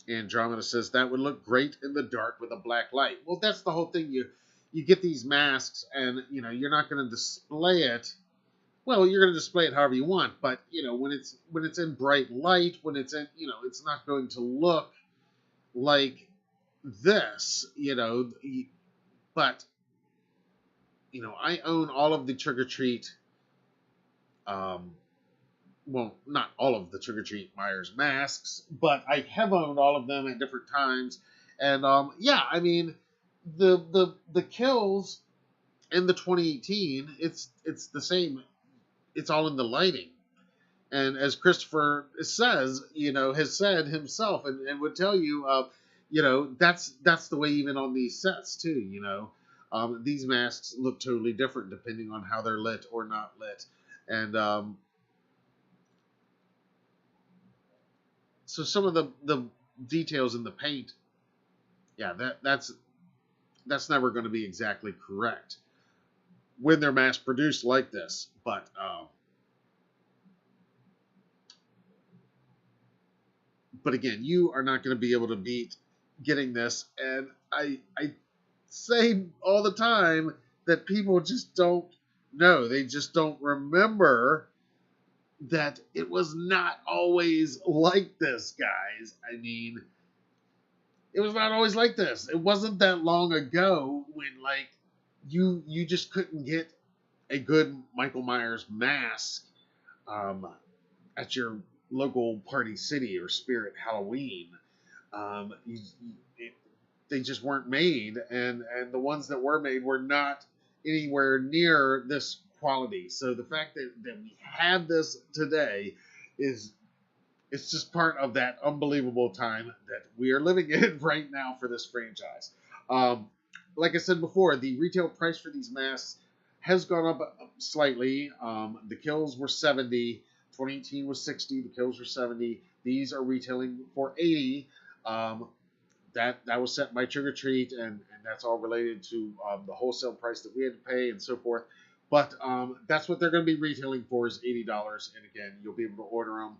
Andromeda says that would look great in the dark with a black light. Well, that's the whole thing. You get these masks, and you're not going to display it. Well, you're going to display it however you want, but when it's in bright light, when it's in it's not going to look like this. But I own all of the Trick or Treat. Well, not all of the Trick or Treat Myers masks, but I have owned all of them at different times. And yeah, I mean, the kills in the 2018, it's the same. It's all in the lighting. And as Christopher says, has said himself, and would tell you, that's the way even on these sets too. These masks look totally different depending on how they're lit or not lit, and so some of the details in the paint, yeah, that's never going to be exactly correct when they're mass produced like this. But again, you are not going to be able to beat getting this. And I say all the time that people just don't know. They just don't remember that it was not always like this, guys. I mean, it was not always like this. It wasn't that long ago when you just couldn't get a good Michael Myers mask at your local Party City or Spirit Halloween. Um, you, they just weren't made, and the ones that were made were not anywhere near this quality. So the fact that we have this today is it's just part of that unbelievable time that we are living in right now for this franchise. Like I said before, the retail price for these masks has gone up slightly. The kills were 70. 2018 was 60. The kills were 70. These are retailing for 80. That was set by Trick or Treat, and that's all related to the wholesale price that we had to pay and so forth. But that's what they're going to be retailing for, is $80. And again, you'll be able to order them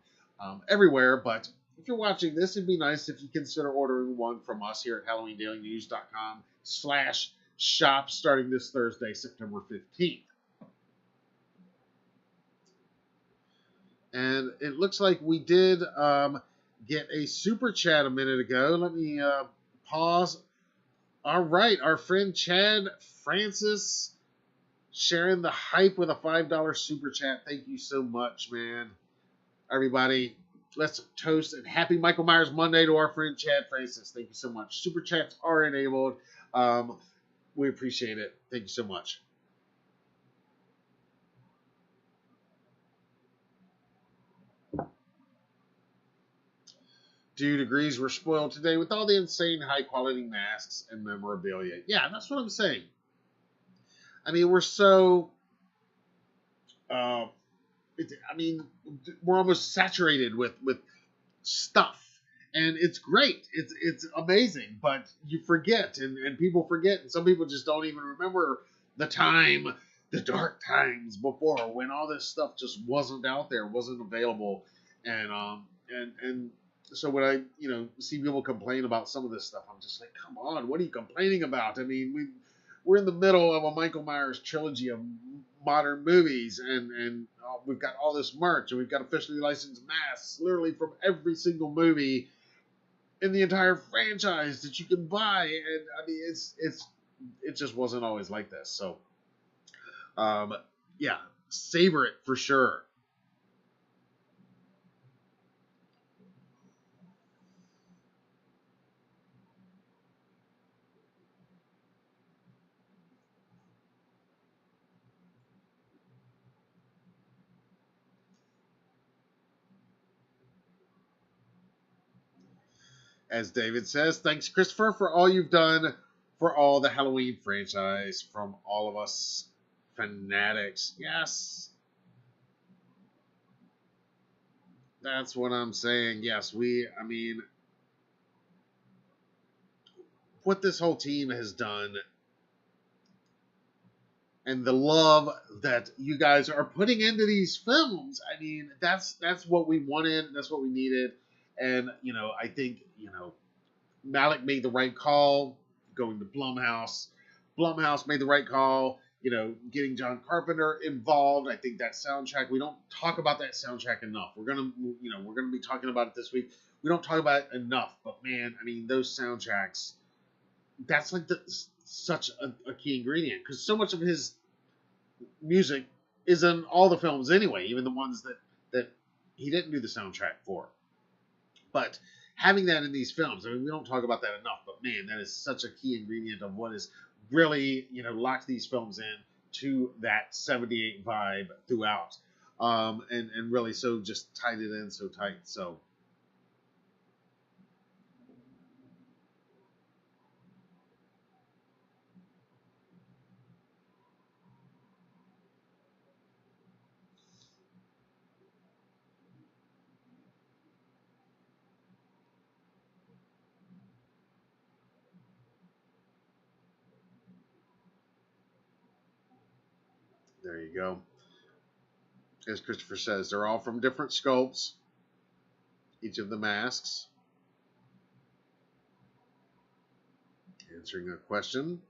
everywhere. But if you're watching this, it'd be nice if you consider ordering one from us here at HalloweenDailyNews.com/shop starting this Thursday, September 15th. And it looks like we did get a super chat a minute ago. Let me pause. All right, our friend Chad Francis sharing the hype with a $5 super chat. Thank you so much, man. Everybody, let's toast and happy Michael Myers Monday to our friend Chad Francis. Thank you so much. Super chats are enabled. We appreciate it. Thank you so much. Dude agrees we're spoiled today with all the insane high-quality masks and memorabilia. Yeah, that's what I'm saying. I mean, we're so... we're almost saturated with stuff. And it's great. It's amazing. But you forget, and people forget, and some people just don't even remember the dark times before, when all this stuff just wasn't out there, wasn't available. And so when I, see people complain about some of this stuff, I'm just like, come on, what are you complaining about? I mean, we're in the middle of a Michael Myers trilogy of modern movies, and we've got all this merch, and we've got officially licensed masks, literally from every single movie in the entire franchise that you can buy. And I mean, it just wasn't always like this. So, yeah, savor it for sure. As David says, thanks, Christopher, for all you've done for all the Halloween franchise, from all of us fanatics. Yes. That's what I'm saying. Yes, what this whole team has done, and the love that you guys are putting into these films, I mean, that's what we wanted. That's what we needed. And, I think, Malik made the right call going to Blumhouse. Blumhouse made the right call, getting John Carpenter involved. I think that soundtrack, we don't talk about that soundtrack enough. We're going to be talking about it this week. We don't talk about it enough, but man, I mean, those soundtracks, that's like such a key ingredient, because so much of his music is in all the films anyway, even the ones that he didn't do the soundtrack for. But having that in these films, I mean, we don't talk about that enough, but man, that is such a key ingredient of what is really, locked these films in to that 78 vibe throughout. And really so just tied it in so tight. So, there you go. As Christopher says, they're all from different sculpts, each of the masks. Answering a question.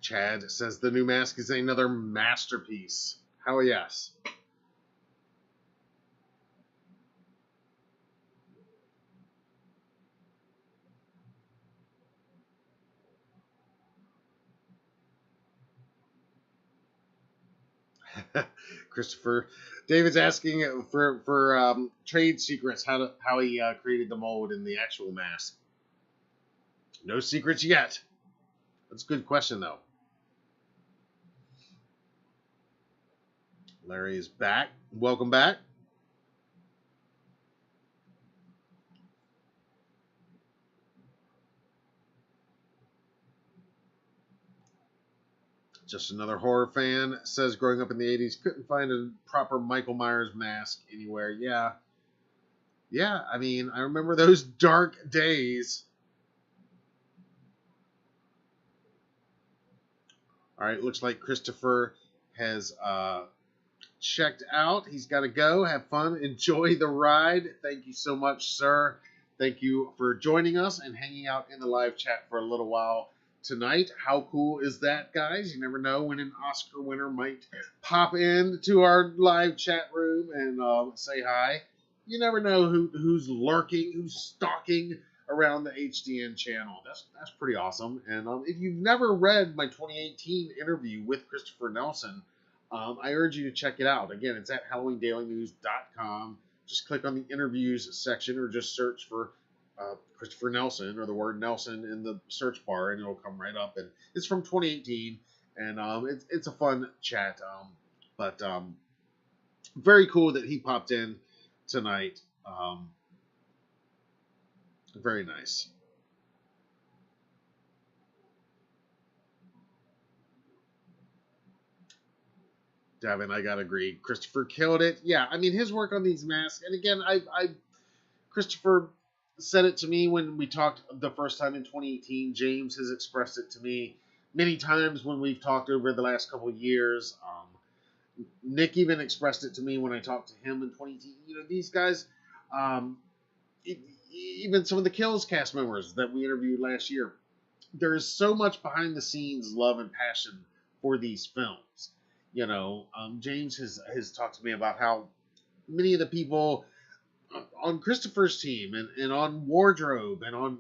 Chad says the new mask is another masterpiece. Hell yes. Christopher, David's asking for trade secrets, how he created the mold in the actual mask. No secrets yet. That's a good question, though. Larry is back. Welcome back. Just another horror fan says growing up in the 80s, couldn't find a proper Michael Myers mask anywhere. Yeah. Yeah, I mean, I remember those dark days. All right, looks like Christopher has checked out. He's got to go. Have fun. Enjoy the ride. Thank you so much, sir. Thank you for joining us and hanging out in the live chat for a little while tonight. How cool is that, guys? You never know when an Oscar winner might pop into our live chat room and say hi. You never know who's lurking, who's stalking around the HDN channel. That's pretty awesome. And if you've never read my 2018 interview with Christopher Nelson, I urge you to check it out. Again, it's at HalloweenDailyNews.com. Just click on the interviews section or just search for Christopher Nelson or the word Nelson in the search bar, and it'll come right up. And it's from 2018, and it's a fun chat. But very cool that he popped in tonight. Very nice. Devin, I gotta agree. Christopher killed it. Yeah, I mean his work on these masks, and again, Christopher said it to me when we talked the first time in 2018. James has expressed it to me many times when we've talked over the last couple of years. Nick even expressed it to me when I talked to him in 2018. You know, these guys, even some of the Kills cast members that we interviewed last year, there is so much behind the scenes love and passion for these films. You know, James has talked to me about how many of the people on Christopher's team and on wardrobe and on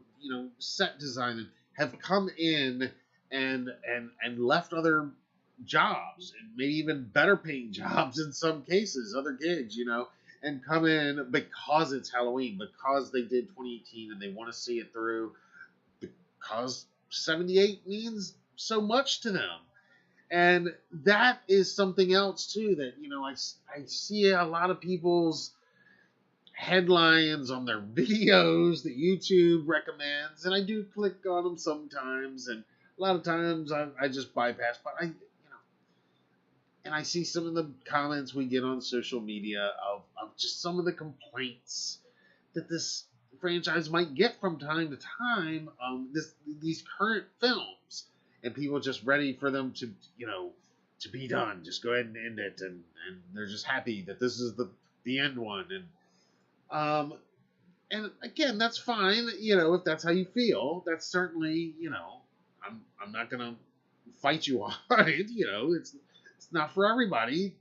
set design have come in and left other jobs and maybe even better paying jobs in some cases, other gigs, and come in because it's Halloween, because they did 2018 and they want to see it through, because 78 means so much to them. And that is something else too that I see a lot of people's headlines on their videos that YouTube recommends, and I do click on them sometimes, and a lot of times I just bypass. But and I see some of the comments we get on social media of just some of the complaints that this franchise might get from time to time. These current films. And people just ready for them to be done. Just go ahead and end it, and they're just happy that this is the end one. And again, that's fine. If that's how you feel, that's certainly I'm not gonna fight you on it. It's not for everybody.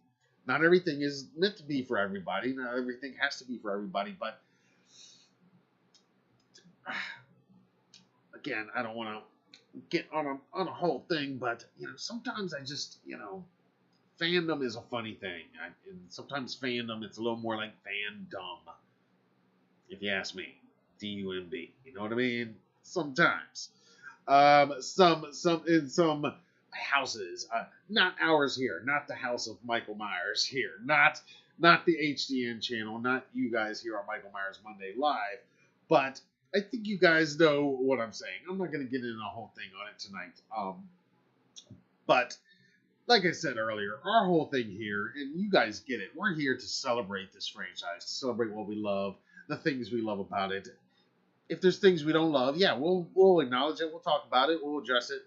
Not everything is meant to be for everybody. Not everything has to be for everybody. But again, I don't want to get on a whole thing, but sometimes I just fandom is a funny thing, and sometimes fandom it's a little more like fandom, if you ask me. DUMB, you know what I mean? Sometimes, some in some houses, not ours here, not the house of Michael Myers here, not the HDN channel, not you guys here on Michael Myers Monday Live, but I think you guys know what I'm saying. I'm not going to get into a whole thing on it tonight. But like I said earlier, our whole thing here, and you guys get it, we're here to celebrate this franchise, to celebrate what we love, the things we love about it. If there's things we don't love, yeah, we'll acknowledge it, we'll talk about it, we'll address it,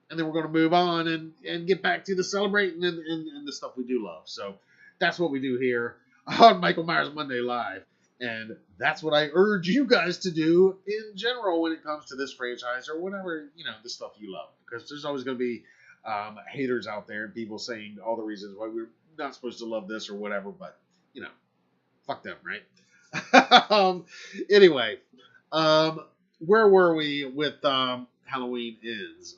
and then we're going to move on and get back to the celebrating and the stuff we do love. So that's what we do here on Michael Myers Monday Live. And that's what I urge you guys to do in general when it comes to this franchise or whatever, the stuff you love. Because there's always going to be haters out there and people saying all the reasons why we're not supposed to love this or whatever. But, fuck them, right? Anyway, where were we with Halloween Ends?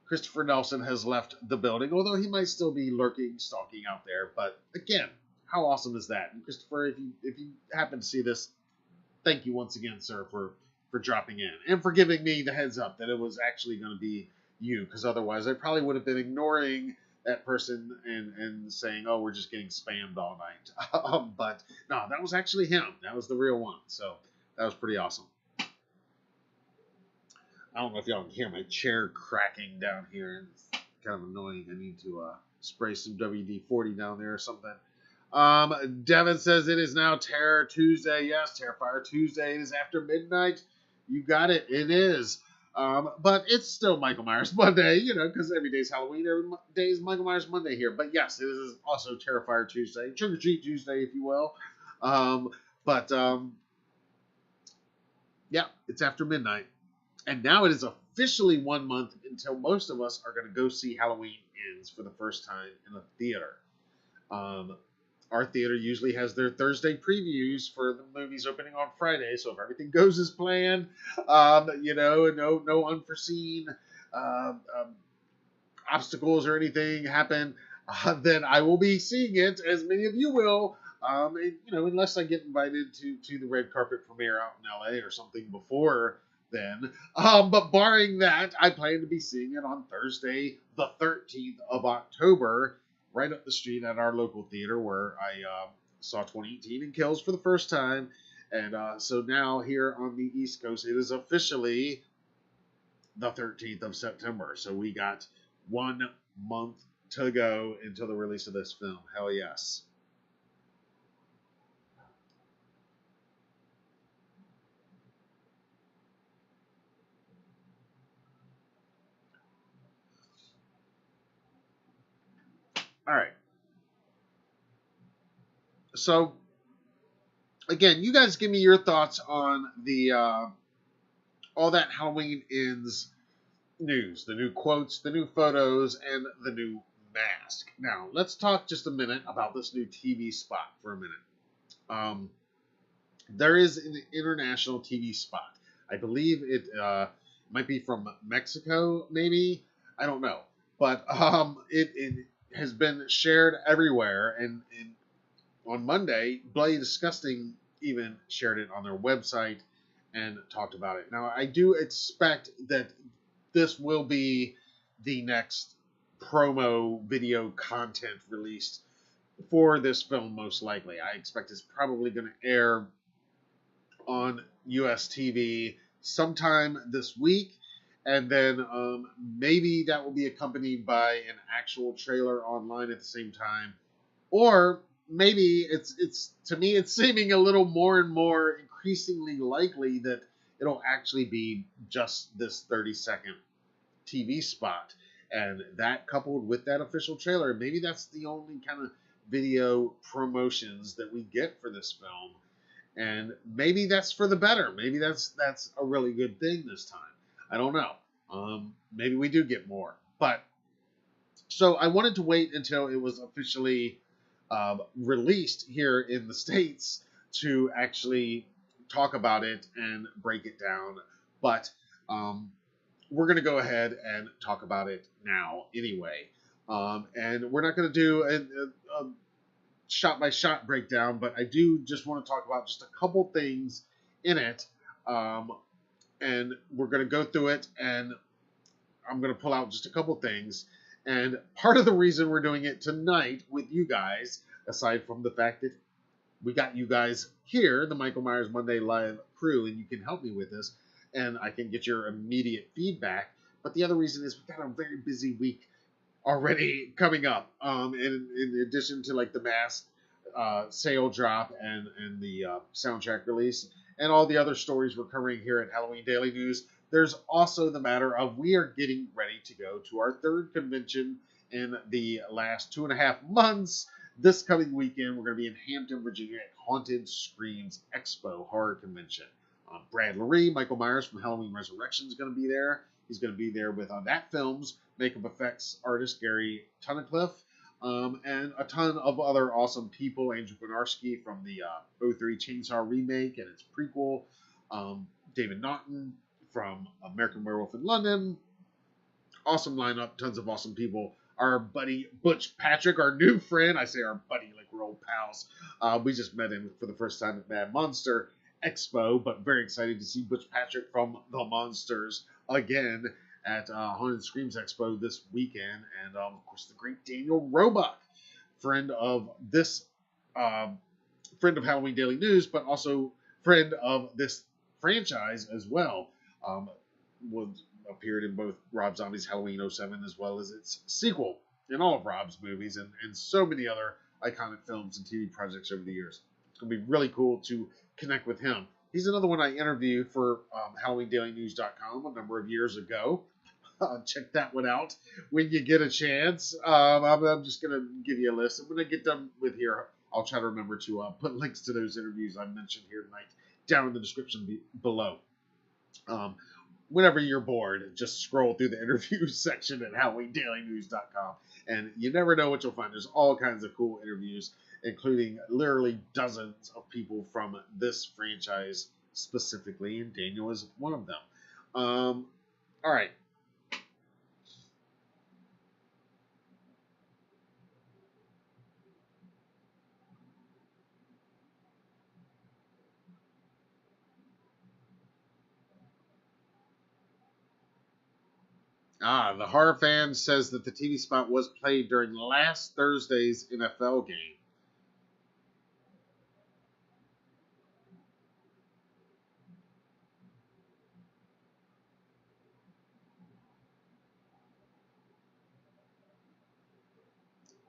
Christopher Nelson has left the building, although he might still be lurking, stalking out there. But again, how awesome is that? And Christopher, if you happen to see this, thank you once again, sir, for dropping in and for giving me the heads up that it was actually going to be you, because otherwise I probably would have been ignoring that person and saying, oh, we're just getting spammed all night. But no, that was actually him. That was the real one. So that was pretty awesome. I don't know if y'all can hear my chair cracking down here. It's kind of annoying. I need to spray some WD-40 down there or something. Devin says it is now Terror Tuesday. Yes, Terrifier Tuesday. It is after midnight. You got it. It is. But it's still Michael Myers Monday, because every day's Halloween, every day's Michael Myers Monday here. But yes, it is also Terrifier Tuesday, Trick or Treat Tuesday, if you will. But yeah, it's after midnight. And now it is officially 1 month until most of us are going to go see Halloween Ends for the first time in a theater. Our theater usually has their Thursday previews for the movies opening on Friday. So if everything goes as planned, no unforeseen obstacles or anything happen, then I will be seeing it, as many of you will. Unless I get invited to the red carpet premiere out in LA or something before then. But barring that, I plan to be seeing it on Thursday, the 13th of October, right up the street at our local theater where I saw 2018 and Kills for the first time. And so now here on the East Coast, it is officially the 13th of September. So we got 1 month to go until the release of this film. Hell yes. All right. So, again, you guys give me your thoughts on the all that Halloween Ends news, the new quotes, the new photos, and the new mask. Now, let's talk just a minute about this new TV spot for a minute. There is an international TV spot. I believe it might be from Mexico, maybe. I don't know. But it has been shared everywhere. And on Monday, Bloody Disgusting even shared it on their website and talked about it. Now, I do expect that this will be the next promo video content released for this film, most likely. I expect it's probably going to air on US TV sometime this week, and then maybe that will be accompanied by an actual trailer online at the same time, or maybe it's to me it's seeming a little more and more increasingly likely that it'll actually be just this 30-second TV spot, and that coupled with that official trailer, maybe that's the only kind of video promotions that we get for this film. And maybe that's for the better. Maybe that's a really good thing this time. I don't know. Maybe we do get more. But so I wanted to wait until it was officially released here in the States to actually talk about it and break it down. But we're going to go ahead and talk about it now anyway. And we're not going to do a shot-by-shot breakdown, but I do just want to talk about just a couple things in it. And we're going to go through it, and I'm going to pull out just a couple things. And part of the reason we're doing it tonight with you guys, aside from the fact that we got you guys here, the Michael Myers Monday Live crew, and you can help me with this, and I can get your immediate feedback. But the other reason is we've got a very busy week already coming up. In addition to like the mask sale drop and the soundtrack release and all the other stories we're covering here at Halloween Daily News, there's also the matter of we are getting ready to go to our third convention in the last 2.5 months. This coming weekend, we're going to be in Hampton, Virginia at Haunted Screams Expo Horror Convention. Brad Laree, Michael Myers from Halloween Resurrection, is going to be there. He's going to be there with on that film's makeup effects artist Gary Tunnicliffe, and a ton of other awesome people. Andrew Bonarski from the 03 Chainsaw remake and its prequel. David Naughton from American Werewolf in London. Awesome lineup, tons of awesome people. Our buddy Butch Patrick, our new friend. I say our buddy like we're old pals. We just met him for the first time at Mad Monster Expo, but very excited to see Butch Patrick from The Monsters again at Haunted Screams Expo this weekend. And of course, the great Daniel Roebuck, friend of this, friend of Halloween Daily News, but also friend of this franchise as well. Appeared in both Rob Zombie's Halloween 07 as well as its sequel in all of Rob's movies and so many other iconic films and TV projects over the years. It's going to be really cool to connect with him. He's another one I interviewed for HalloweenDailyNews.com a number of years ago. Check that one out when you get a chance. I'm just going to give you a list. And when I get done with here, I'll try to remember to put links to those interviews I mentioned here tonight down in the description below. Whenever you're bored, just scroll through the interview section at HalloweenDailyNews.com, and you never know what you'll find. There's all kinds of cool interviews, including literally dozens of people from this franchise specifically, and Daniel is one of them. All right. The horror fan says that the TV spot was played during last Thursday's NFL game.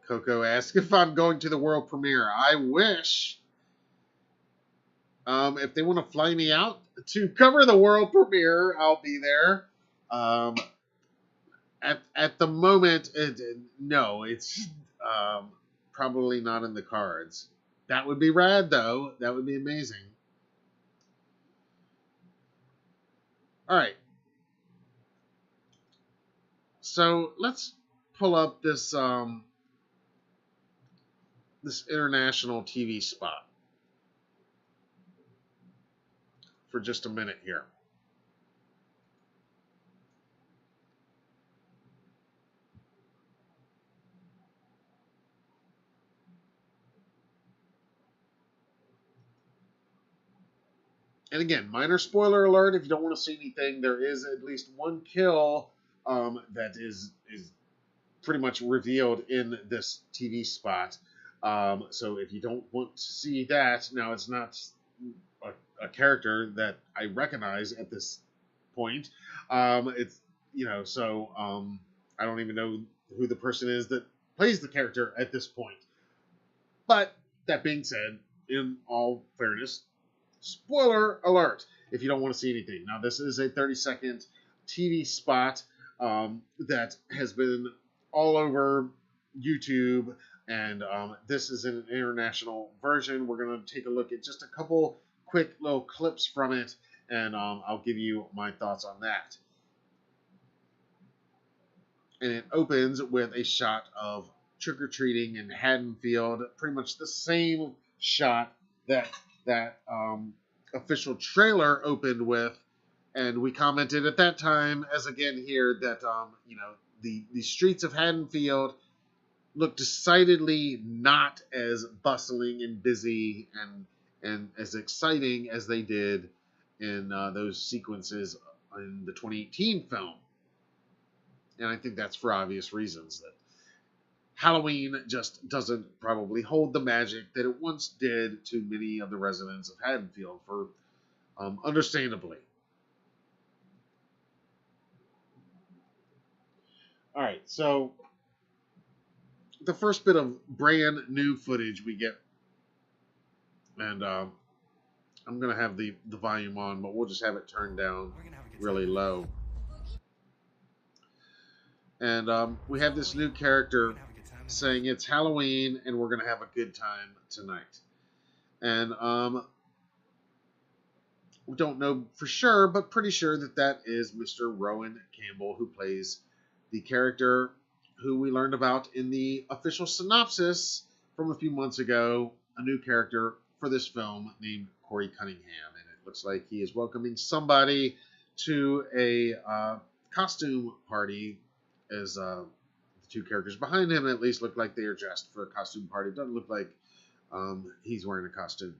Coco asks if I'm going to the world premiere. I wish. If they want to fly me out to cover the world premiere, I'll be there. At the moment, no, it's probably not in the cards. That would be rad, though. That would be amazing. All right. So let's pull up this this international TV spot for just a minute here. And again, minor spoiler alert, if you don't want to see anything, there is at least one kill that is pretty much revealed in this TV spot. So if you don't want to see that, now it's not a character that I recognize at this point. It's, so I don't even know who the person is that plays the character at this point. But that being said, in all fairness, spoiler alert if you don't want to see anything. Now, this is a 30-second TV spot that has been all over YouTube, and this is an international version. We're going to take a look at just a couple quick little clips from it, and I'll give you my thoughts on that. And it opens with a shot of trick-or-treating in Haddonfield, pretty much the same shot that official trailer opened with, and we commented at that time, as again here, that the streets of Haddonfield look decidedly not as bustling and busy and as exciting as they did in those sequences in the 2018 film. And I think that's for obvious reasons, that Halloween just doesn't probably hold the magic that it once did to many of the residents of Haddonfield, for understandably. All right, so the first bit of brand new footage we get, and I'm going to have the volume on, but we'll just have it turned down really low. And we have this new character saying it's Halloween and we're going to have a good time tonight. And we don't know for sure, but pretty sure that is Mr. Rowan Campbell, who plays the character who we learned about in the official synopsis from a few months ago, a new character for this film named Corey Cunningham. And it looks like he is welcoming somebody to a costume party, as the two characters behind him at least look like they are dressed for a costume party. It doesn't look like he's wearing a costume.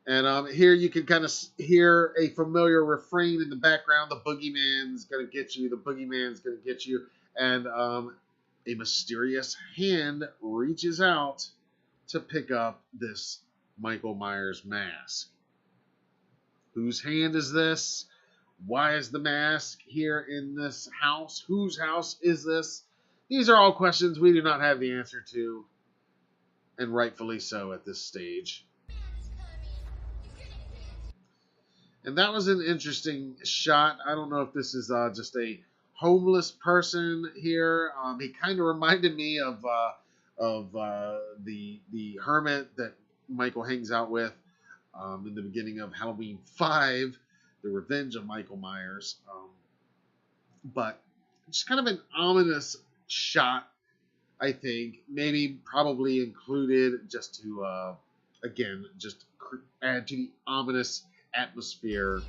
And here you can kind of hear a familiar refrain in the background. The boogeyman's going to get you. The boogeyman's going to get you. And a mysterious hand reaches out to pick up this Michael Myers mask. Whose hand is this? Why is the mask here in this house? Whose house is this? These are all questions we do not have the answer to, and rightfully so at this stage. And that was an interesting shot. I don't know if this is just a homeless person here. He kind of reminded me of the hermit that Michael hangs out with in the beginning of Halloween 5, The Revenge of Michael Myers. But just kind of an ominous shot, I think. Maybe probably included just to, again, just add to the ominous atmosphere.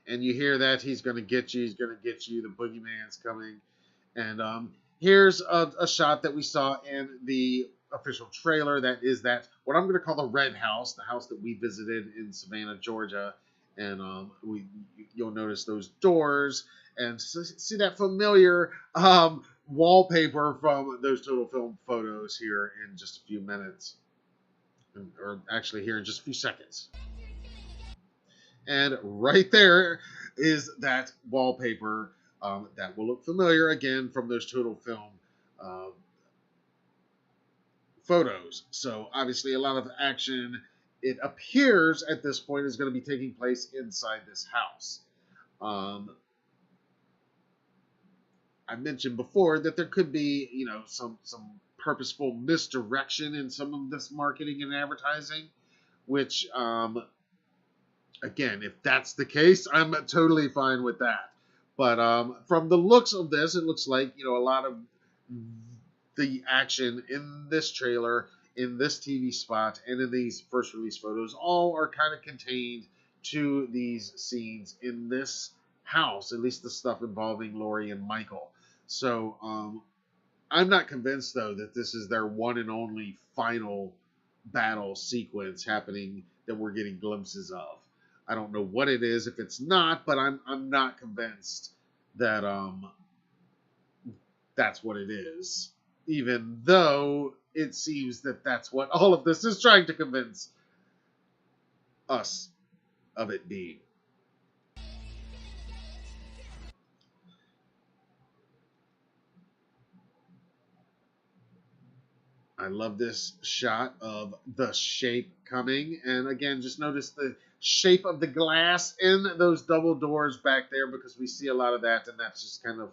And you hear that he's going to get you, the boogeyman's coming. And here's a shot that we saw in the official trailer. That is that what I'm going to call the Red House, the house that we visited in Savannah, Georgia. And you'll notice those doors and see that familiar wallpaper from those Total Film photos here in just a few minutes, or actually here in just a few seconds. And right there is that wallpaper that will look familiar again from those Total Film photos. So obviously a lot of action, it appears at this point, is going to be taking place inside this house. I mentioned before that there could be, some purposeful misdirection in some of this marketing and advertising, which, again, if that's the case, I'm totally fine with that. But from the looks of this, it looks like, a lot of the action in this trailer, in this TV spot, and in these first release photos, all are kind of contained to these scenes in this house, at least the stuff involving Laurie and Michael. So I'm not convinced, though, that this is their one and only final battle sequence happening that we're getting glimpses of. I don't know what it is if it's not, but I'm not convinced that that's what it is, even though it seems that that's what all of this is trying to convince us of it being. I love this shot of the shape coming. And again, just notice the shape of the glass in those double doors back there, because we see a lot of that. And that's just kind of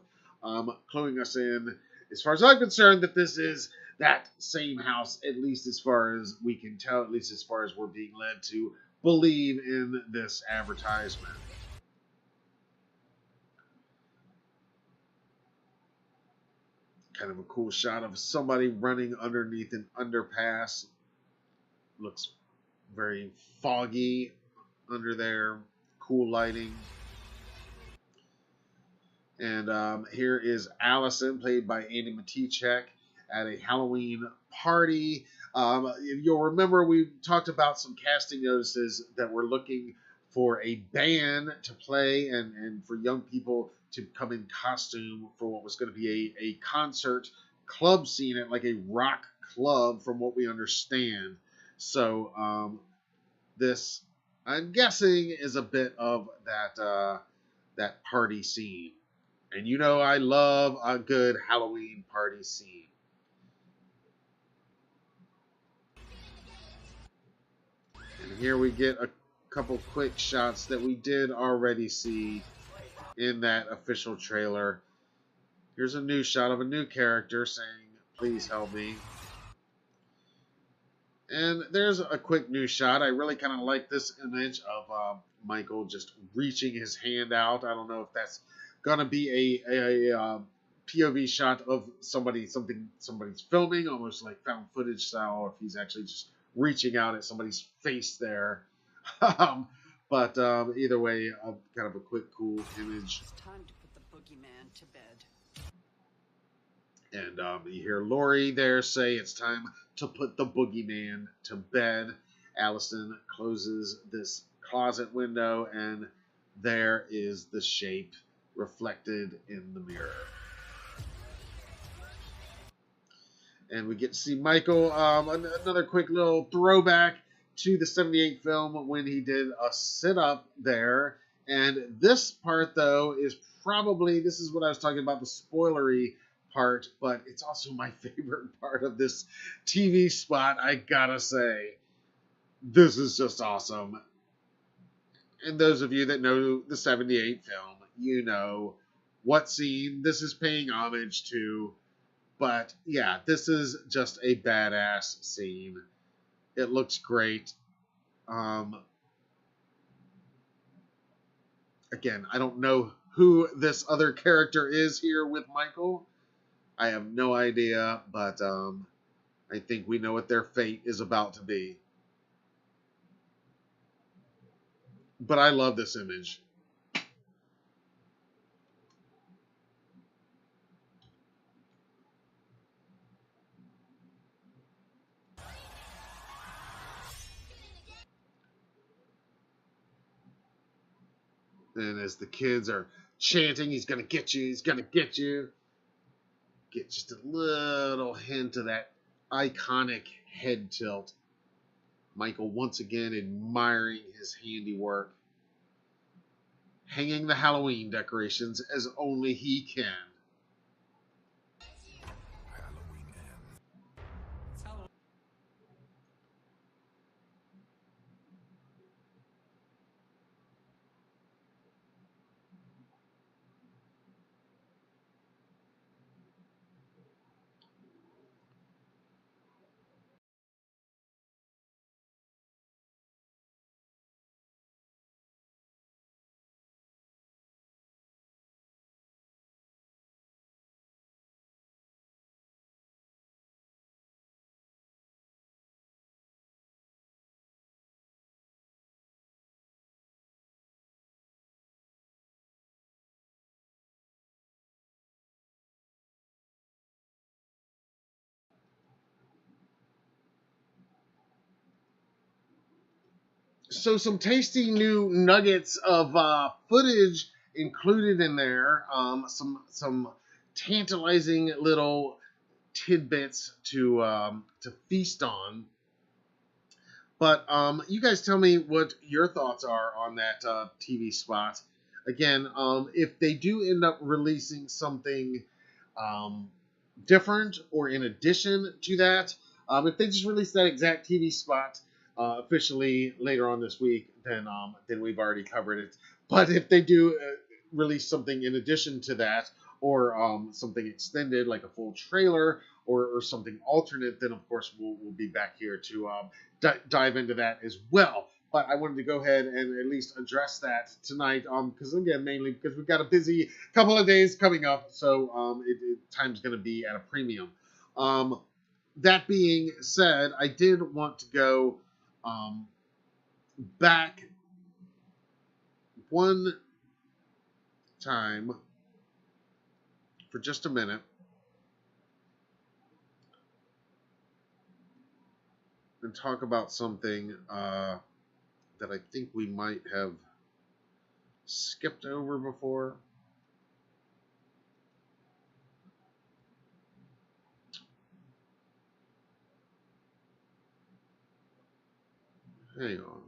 cluing us in, as far as I'm concerned, that this is that same house, at least as far as we can tell, at least as far as we're being led to believe in this advertisement. Kind of a cool shot of somebody running underneath an underpass. Looks very foggy under there. Cool lighting. And here is Allison, played by Andy Matichek, at a Halloween party. You'll remember we talked about some casting notices that were looking for a band to play and for young people to come in costume for what was going to be a concert club scene at like a rock club, from what we understand. So this, I'm guessing, is a bit of that party scene. And I love a good Halloween party scene. And here we get a couple quick shots that we did already see in that official trailer. Here's a new shot of a new character saying, "Please help me." And there's a quick new shot. I really kind of like this image of Michael just reaching his hand out. I don't know if that's gonna be a POV shot of somebody's filming, almost like found footage style, or if he's actually just reaching out at somebody's face there. But either way, kind of a quick, cool image. It's time to put the boogeyman to bed. And you hear Laurie there say it's time to put the boogeyman to bed. Allison closes this closet window, and there is the shape reflected in the mirror. And we get to see Michael, another quick little throwback to the 78 film when he did a sit-up there. And this part, though, is probably, this is what I was talking about, the spoilery part, but it's also my favorite part of this TV spot, I gotta say. This is just awesome. And those of you that know the 78 film, you know what scene this is paying homage to. But yeah, this is just a badass scene. It looks great. Again, I don't know who this other character is here with Michael. I have no idea, but I think we know what their fate is about to be. But I love this image. And as the kids are chanting, he's going to get you, he's going to get you. Get just a little hint of that iconic head tilt. Michael once again admiring his handiwork. Hanging the Halloween decorations as only he can. So some tasty new nuggets of footage included in there. Some tantalizing little tidbits to feast on. But you guys tell me what your thoughts are on that TV spot. Again, if they do end up releasing something different or in addition to that, if they just release that exact TV spot officially later on this week, then we've already covered it. But if they do release something in addition to that, or something extended like a full trailer, or something alternate, then of course we'll be back here to dive into that as well. But I wanted to go ahead and at least address that tonight, because again, mainly because we've got a busy couple of days coming up, so time's going to be at a premium. That being said, I did want to go back one time for just a minute and talk about something that I think we might have skipped over before. Hang on.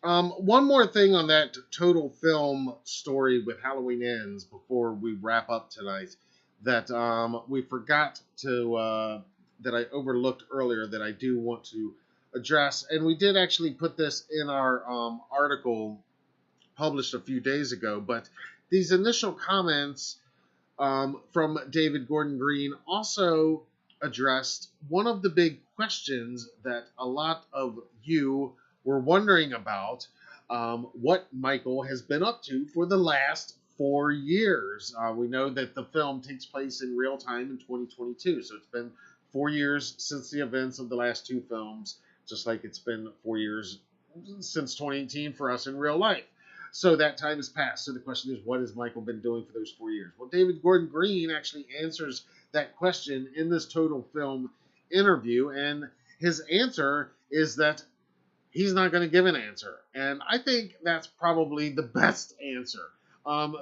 One more thing on that total film story with Halloween Ends before we wrap up tonight that we forgot to that I overlooked earlier that I do want to address, and we did actually put this in our article published a few days ago, but these initial comments from David Gordon Green also addressed one of the big questions that a lot of you were wondering about, what Michael has been up to for the last 4 years. We know that the film takes place in real time in 2022, so it's been 4 years since the events of the last two films, just like it's been 4 years since 2018 for us in real life. So that time has passed. So the question is, what has Michael been doing for those 4 years? Well, David Gordon Green actually answers that question in this Total Film interview, and his answer is that he's not going to give an answer. And I think that's probably the best answer.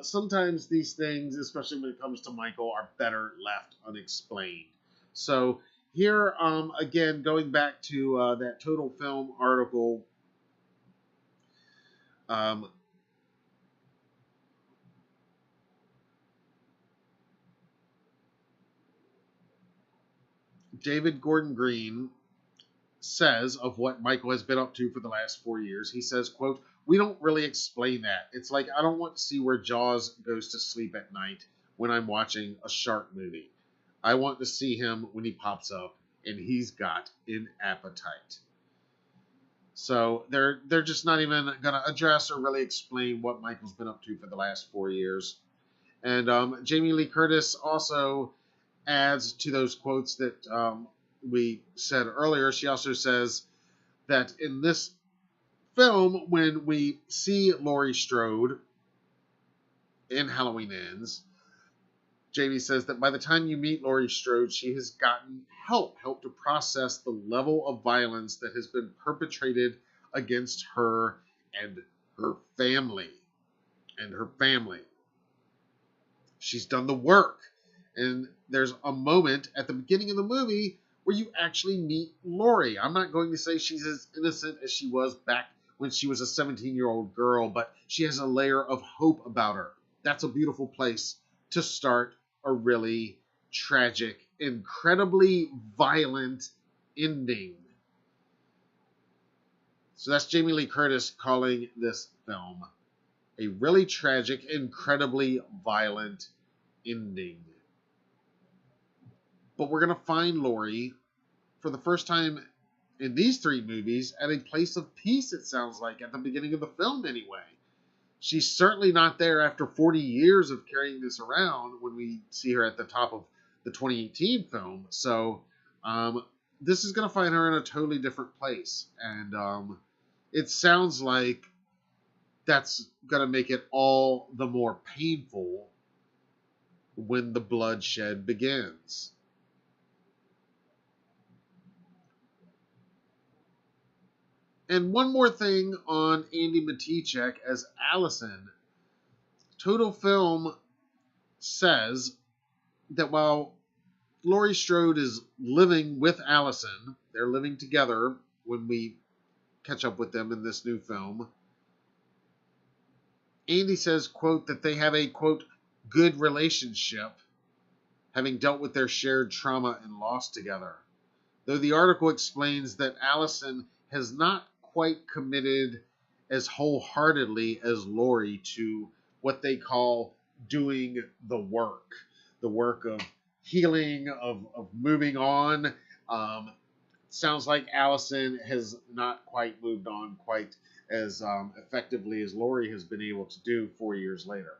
Sometimes these things, especially when it comes to Michael, are better left unexplained. So here, again, going back to that Total Film article, David Gordon Green says of what Michael has been up to for the last 4 years. He says, quote, "We don't really explain that. It's like I don't want to see where Jaws goes to sleep at night when I'm watching a shark movie. I want to see him when he pops up and he's got an appetite." So they're just not even going to address or really explain what Michael's been up to for the last 4 years. And Jamie Lee Curtis also adds to those quotes that we said earlier. She also says that in this film, when we see Laurie Strode in Halloween Ends, Jamie says that by the time you meet Laurie Strode, she has gotten help to process the level of violence that has been perpetrated against her and her family. She's done the work. And there's a moment at the beginning of the movie where you actually meet Laurie. I'm not going to say she's as innocent as she was back when she was a 17-year-old girl, but she has a layer of hope about her. That's a beautiful place to start a really tragic, incredibly violent ending. So that's Jamie Lee Curtis calling this film a really tragic, incredibly violent ending. But we're going to find Laurie for the first time in these three movies at a place of peace, it sounds like, at the beginning of the film anyway. She's certainly not there after 40 years of carrying this around when we see her at the top of the 2018 film. So this is going to find her in a totally different place. And it sounds like that's going to make it all the more painful when the bloodshed begins. And one more thing on Andy Matichek as Allison. Total Film says that while Laurie Strode is living with Allison, they're living together when we catch up with them in this new film, Andy says, quote, that they have a, quote, good relationship, having dealt with their shared trauma and loss together. Though the article explains that Allison has not quite committed as wholeheartedly as Laurie to what they call doing the work of healing, of moving on. Sounds like Allison has not quite moved on quite as effectively as Laurie has been able to do 4 years later.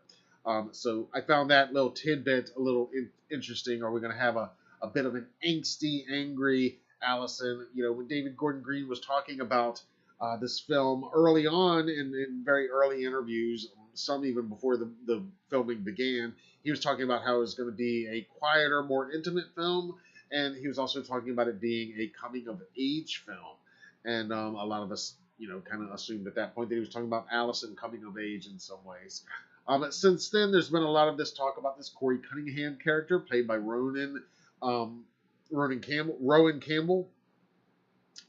So I found that little tidbit a little interesting. Are we going to have a bit of an angsty, angry Allison? You know, when David Gordon Green was talking about this film early on in very early interviews, some even before the filming began, he was talking about how it was going to be a quieter, more intimate film, and he was also talking about it being a coming-of-age film. And a lot of us, kind of assumed at that point that he was talking about Allison coming of age in some ways. Since then, there's been a lot of this talk about this Corey Cunningham character, played by Rowan Campbell.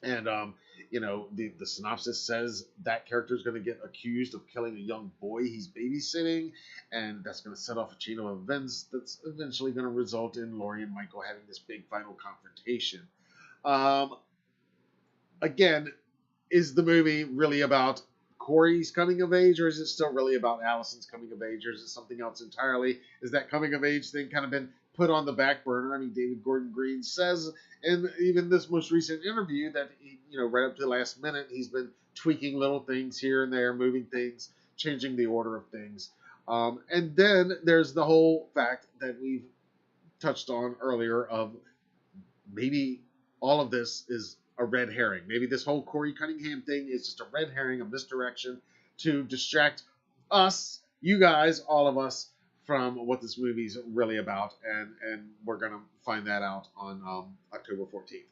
And, the synopsis says that character is going to get accused of killing a young boy he's babysitting, and that's going to set off a chain of events that's eventually going to result in Laurie and Michael having this big final confrontation. Again, is the movie really about Corey's coming of age, or is it still really about Allison's coming of age, or is it something else entirely? Is that coming of age thing kind of been put on the back burner. I mean, David Gordon Green says in even this most recent interview that, right up to the last minute, he's been tweaking little things here and there, moving things, changing the order of things. And then there's the whole fact that we've touched on earlier of maybe all of this is a red herring. Maybe this whole Corey Cunningham thing is just a red herring, a misdirection to distract us, you guys, all of us, from what this movie's really about. And we're going to find that out on October 14th.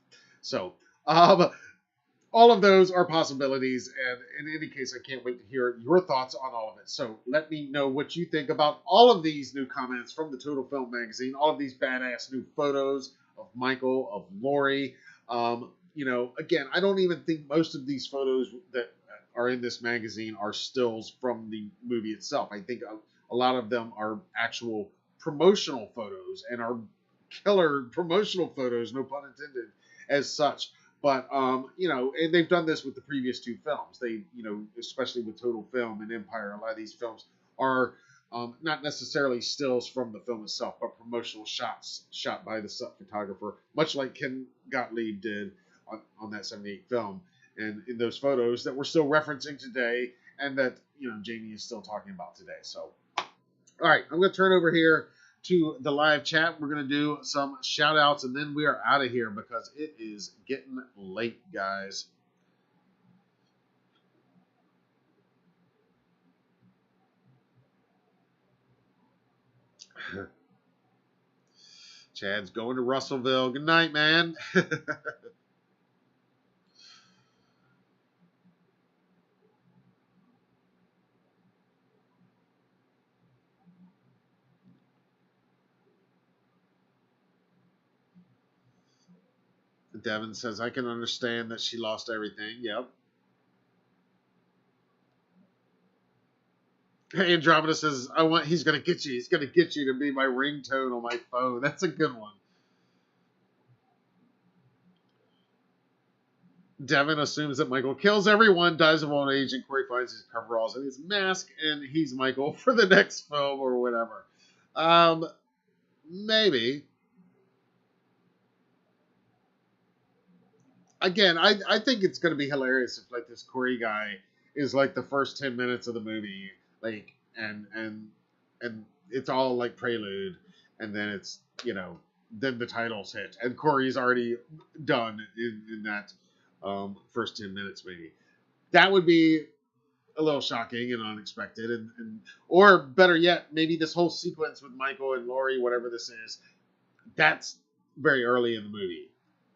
So, all of those are possibilities, and in any case, I can't wait to hear your thoughts on all of it. So let me know what you think about all of these new comments from the Total Film Magazine, all of these badass new photos of Michael, of Laurie. Again, I don't even think most of these photos that are in this magazine are stills from the movie itself. I think a lot of them are actual promotional photos and are killer promotional photos, no pun intended, as such. But, and they've done this with the previous two films. They, especially with Total Film and Empire, a lot of these films are not necessarily stills from the film itself, but promotional shots shot by the set photographer, much like Ken Gottlieb did on that 78 film. And in those photos that we're still referencing today and that, Jamie is still talking about today. So, all right, I'm going to turn over here to the live chat. We're going to do some shout outs and then we are out of here because it is getting late, guys. Chad's going to Russellville. Good night, man. Devin says, I can understand that she lost everything. Yep. Andromeda says, he's going to get you. He's going to get you to be my ringtone on my phone. That's a good one. Devin assumes that Michael kills everyone, dies of old age, and Corey finds his coveralls and his mask, and he's Michael for the next film or whatever. Maybe. Again, I think it's going to be hilarious if like this Corey guy is like the first 10 minutes of the movie, like and it's all like prelude, and then it's then the titles hit and Corey's already done in that first 10 minutes maybe. That would be a little shocking and unexpected, and or better yet, maybe this whole sequence with Michael and Laurie, whatever this is, that's very early in the movie.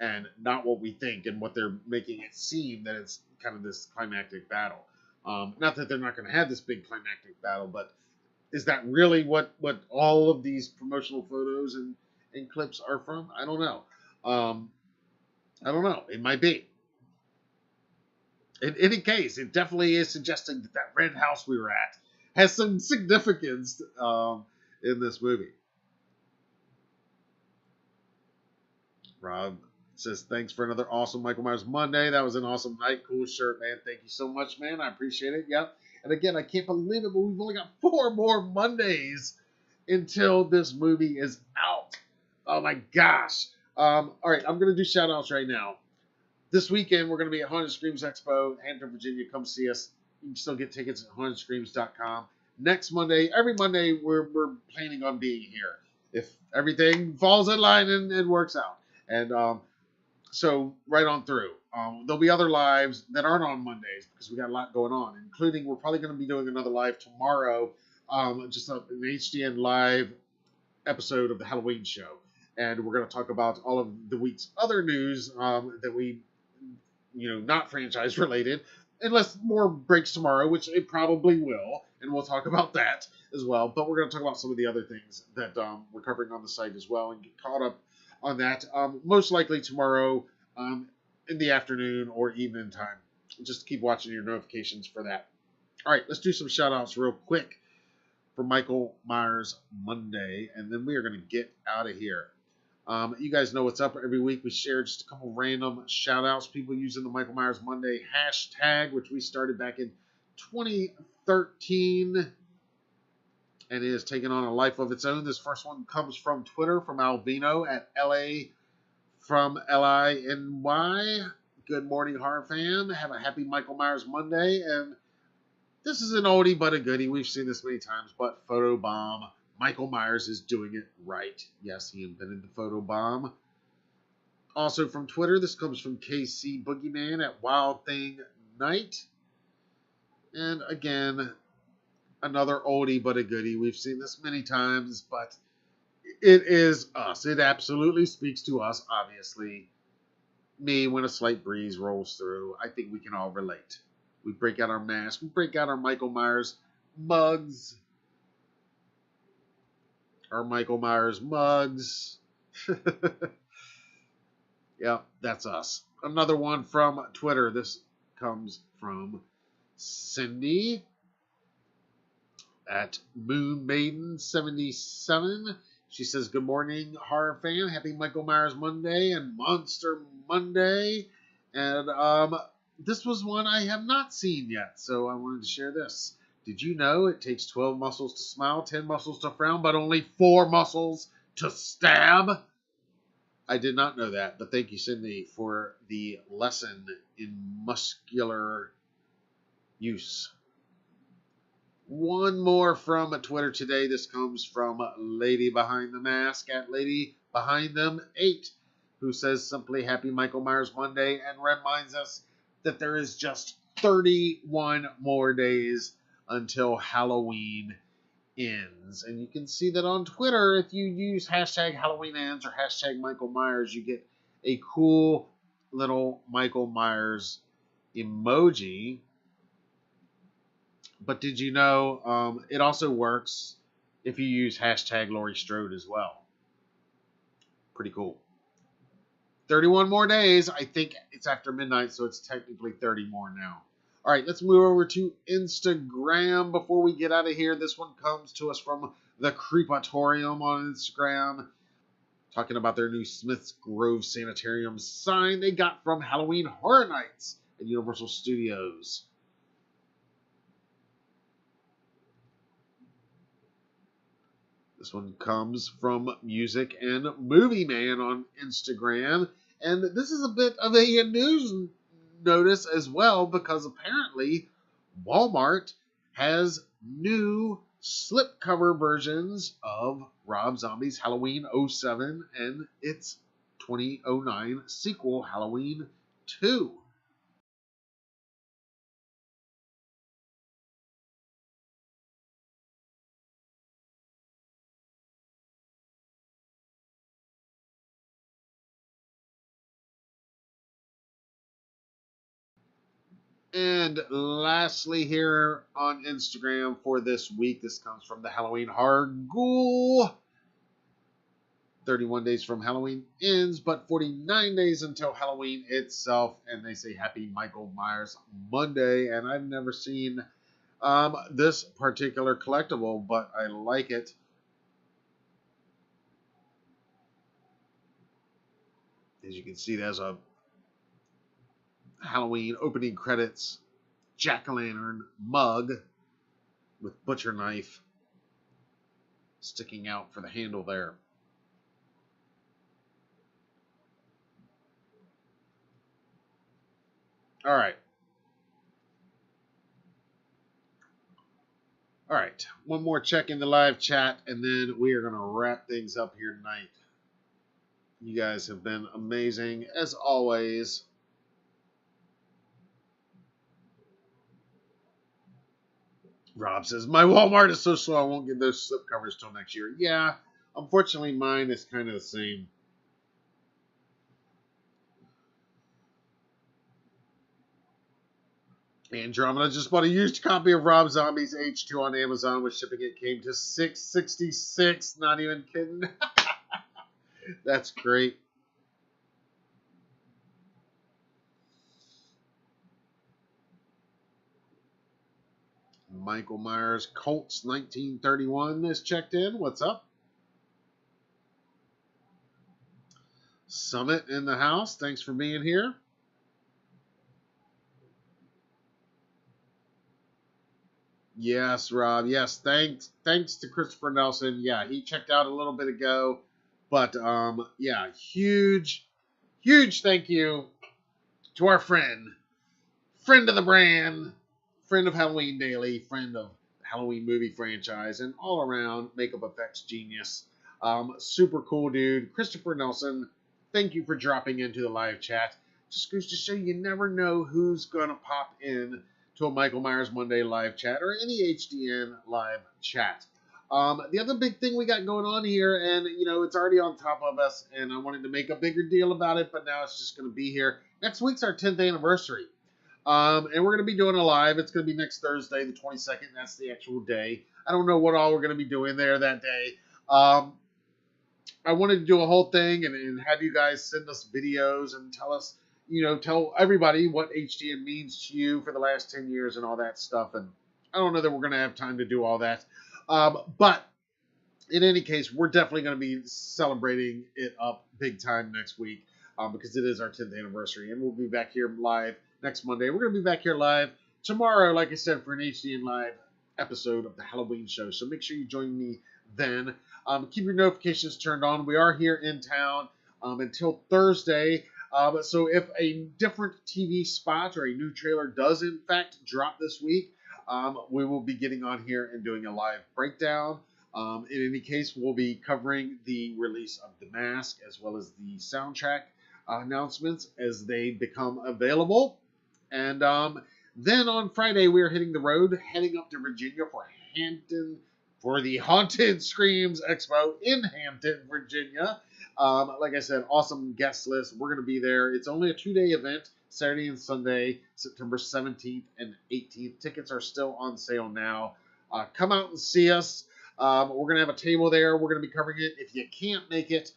And not what we think and what they're making it seem that it's kind of this climactic battle. Not that they're not going to have this big climactic battle, but is that really what all of these promotional photos and clips are from? I don't know. I don't know. It might be. In any case, it definitely is suggesting that red house we were at has some significance in this movie. Rob says, thanks for another awesome Michael Myers Monday. That was an awesome night. Cool shirt, man. Thank you so much, man. I appreciate it. Yep. And again, I can't believe it, but we've only got 4 more Mondays until this movie is out. Oh, my gosh. All right, I'm going to do shout-outs right now. This weekend, we're going to be at Haunted Screams Expo, Hampton, Virginia. Come see us. You can still get tickets at hauntedscreams.com. Next Monday, every Monday, we're planning on being here. If everything falls in line and works out. And so right on through. There'll be other lives that aren't on Mondays because we got a lot going on, including we're probably going to be doing another live tomorrow, just an HDN live episode of the Halloween show. And we're going to talk about all of the week's other news that we, not franchise related, unless more breaks tomorrow, which it probably will. And we'll talk about that as well. But we're going to talk about some of the other things that we're covering on the site as well and get caught up on that, most likely tomorrow in the afternoon or evening time. Just keep watching your notifications for that. All right, let's do some shout-outs real quick for Michael Myers Monday, and then we are going to get out of here. You guys know what's up. Every week we share just a couple random shout-outs, people using the Michael Myers Monday hashtag, which we started back in 2013. and it has taken on a life of its own. This first one comes from Twitter, from Albino at LA from LINY. Good morning, horror fan. Have a happy Michael Myers Monday. And this is an oldie but a goodie. We've seen this many times, but photobomb. Michael Myers is doing it right. Yes, he invented the photobomb. Also from Twitter, this comes from KC Boogeyman at Wild Thing Night. And again, another oldie but a goodie. We've seen this many times, but it is us. It absolutely speaks to us, obviously. Me, when a slight breeze rolls through, I think we can all relate. We break out our masks. We break out our Michael Myers mugs. Our Michael Myers mugs. Yeah, that's us. Another one from Twitter. This comes from Cindy at Moon Maiden 77. She says, good morning, horror fan. Happy Michael Myers Monday and Monster Monday. And this was one I have not seen yet, so I wanted to share this. Did you know it takes 12 muscles to smile, 10 muscles to frown, but only 4 muscles to stab? I did not know that, but thank you, Cindy, for the lesson in muscular use. One more from Twitter today. This comes from Lady Behind the Mask at Lady Behind Them 8, who says simply Happy Michael Myers Monday and reminds us that there is just 31 more days until Halloween ends. And you can see that on Twitter. If you use hashtag Halloween ends or hashtag Michael Myers, you get a cool little Michael Myers emoji. But did you know it also works if you use hashtag Laurie Strode as well? Pretty cool. 31 more days. I think it's after midnight, so it's technically 30 more now. All right, let's move over to Instagram before we get out of here. This one comes to us from the Creepatorium on Instagram, talking about their new Smith's Grove Sanitarium sign they got from Halloween Horror Nights at Universal Studios. This one comes from Music and Movie Man on Instagram. And this is a bit of a news notice as well, because apparently Walmart has new slipcover versions of Rob Zombie's Halloween 07 and its 2009 sequel, Halloween 2. And lastly, here on Instagram for this week, this comes from the Halloween Horror Ghoul. 31 days from Halloween ends, but 49 days until Halloween itself. And they say Happy Michael Myers Monday. And I've never seen this particular collectible, but I like it. As you can see, there's a Halloween opening credits jack-o'-lantern mug with butcher knife sticking out for the handle there. All right. All right. One more check in the live chat, and then we are going to wrap things up here tonight. You guys have been amazing, as always. Rob says, my Walmart is so slow I won't get those slip covers till next year. Yeah, unfortunately mine is kind of the same. Andromeda just bought a used copy of Rob Zombie's H2 on Amazon. With shipping it came to $6.66. Not even kidding. That's great. Michael Myers Colts 1931 is checked in. What's up? Summit in the house. Thanks for being here. Yes, Rob. Yes, thanks to Christopher Nelson. Yeah, he checked out a little bit ago, but yeah, huge thank you to our friend of the brand, friend of Halloween Daily, friend of Halloween movie franchise, and all around makeup effects genius. Super cool dude, Christopher Nelson. Thank you for dropping into the live chat. Just goes to show you never know who's gonna pop in to a Michael Myers Monday live chat or any HDN live chat. The other big thing we got going on here, and it's already on top of us, and I wanted to make a bigger deal about it, but now it's just going to be here. Next week's our 10th anniversary. And we're going to be doing a live. It's going to be next Thursday, the 22nd. That's the actual day. I don't know what all we're going to be doing there that day. I wanted to do a whole thing and have you guys send us videos and tell us, tell everybody what HDN means to you for the last 10 years and all that stuff. And I don't know that we're going to have time to do all that. But in any case, we're definitely going to be celebrating it up big time next week because it is our 10th anniversary. And we'll be back here live next Monday. We're going to be back here live tomorrow, like I said, for an HDN Live episode of the Halloween show. So make sure you join me then. Keep your notifications turned on. We are here in town until Thursday. So if a different TV spot or a new trailer does in fact drop this week, we will be getting on here and doing a live breakdown. In any case, we'll be covering the release of The Mask as well as the soundtrack announcements as they become available. And then on Friday, we are hitting the road, heading up to Virginia for the Haunted Screams Expo in Hampton, Virginia. Like I said, awesome guest list. We're going to be there. It's only a 2-day event, Saturday and Sunday, September 17th and 18th. Tickets are still on sale now. Come out and see us. We're going to have a table there. We're going to be covering it. If you can't make it,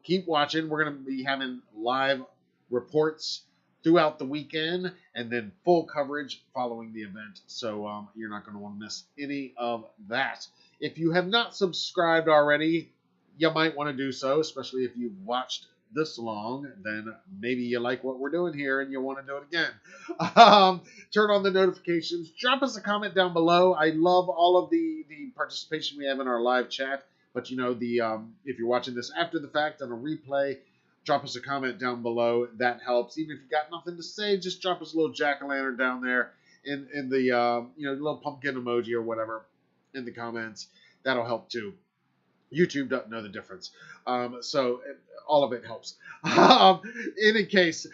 keep watching. We're going to be having live reports throughout the weekend and then full coverage following the event. So you're not going to want to miss any of that. If you have not subscribed already, you might want to do so, especially if you've watched this long. Then maybe you like what we're doing here and you want to do it again. Turn on the notifications. Drop us a comment down below. I love all of the participation we have in our live chat. But if you're watching this after the fact on a replay, drop us a comment down below. That helps. Even if you got nothing to say, just drop us a little jack-o'-lantern down there in the little pumpkin emoji or whatever in the comments. That'll help too. YouTube doesn't know the difference. So all of it helps. In any case,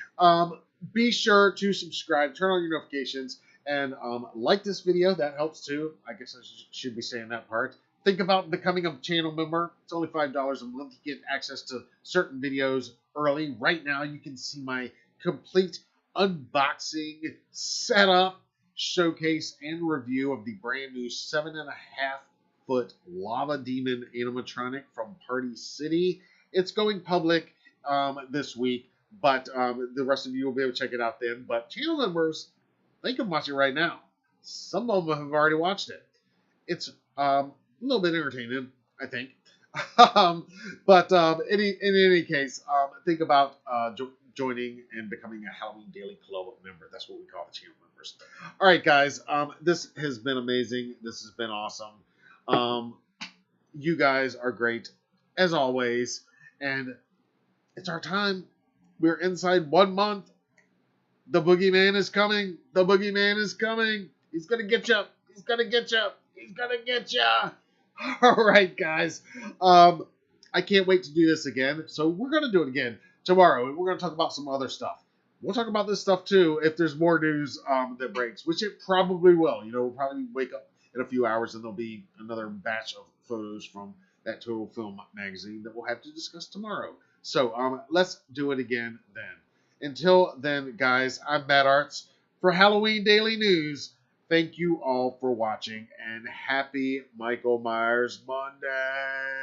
be sure to subscribe, turn on your notifications, and like this video. That helps too. I guess I should be saying that part. Think about becoming a channel member. It's only $5 a month. You get access to certain videos early. Right now, you can see my complete unboxing, setup, showcase, and review of the brand new 7.5-foot Lava Demon animatronic from Party City. It's going public this week, but the rest of you will be able to check it out then. But channel members, they can watch it right now. Some of them have already watched it. It's a little bit entertaining, I think. But in any case, think about joining and becoming a Halloween Daily Club member. That's what we call the channel members. All right, guys. This has been amazing. This has been awesome. You guys are great, as always. And it's our time. We're inside 1 month. The boogeyman is coming. The boogeyman is coming. He's going to get you. He's going to get you. He's going to get you. All right, guys. I can't wait to do this again. So we're going to do it again tomorrow. And we're going to talk about some other stuff. We'll talk about this stuff, too, if there's more news that breaks, which it probably will. We'll probably wake up in a few hours and there'll be another batch of photos from that Total Film magazine that we'll have to discuss tomorrow. So let's do it again then. Until then, guys, I'm Matt Arts for Halloween Daily News. Thank you all for watching, and happy Michael Myers Monday!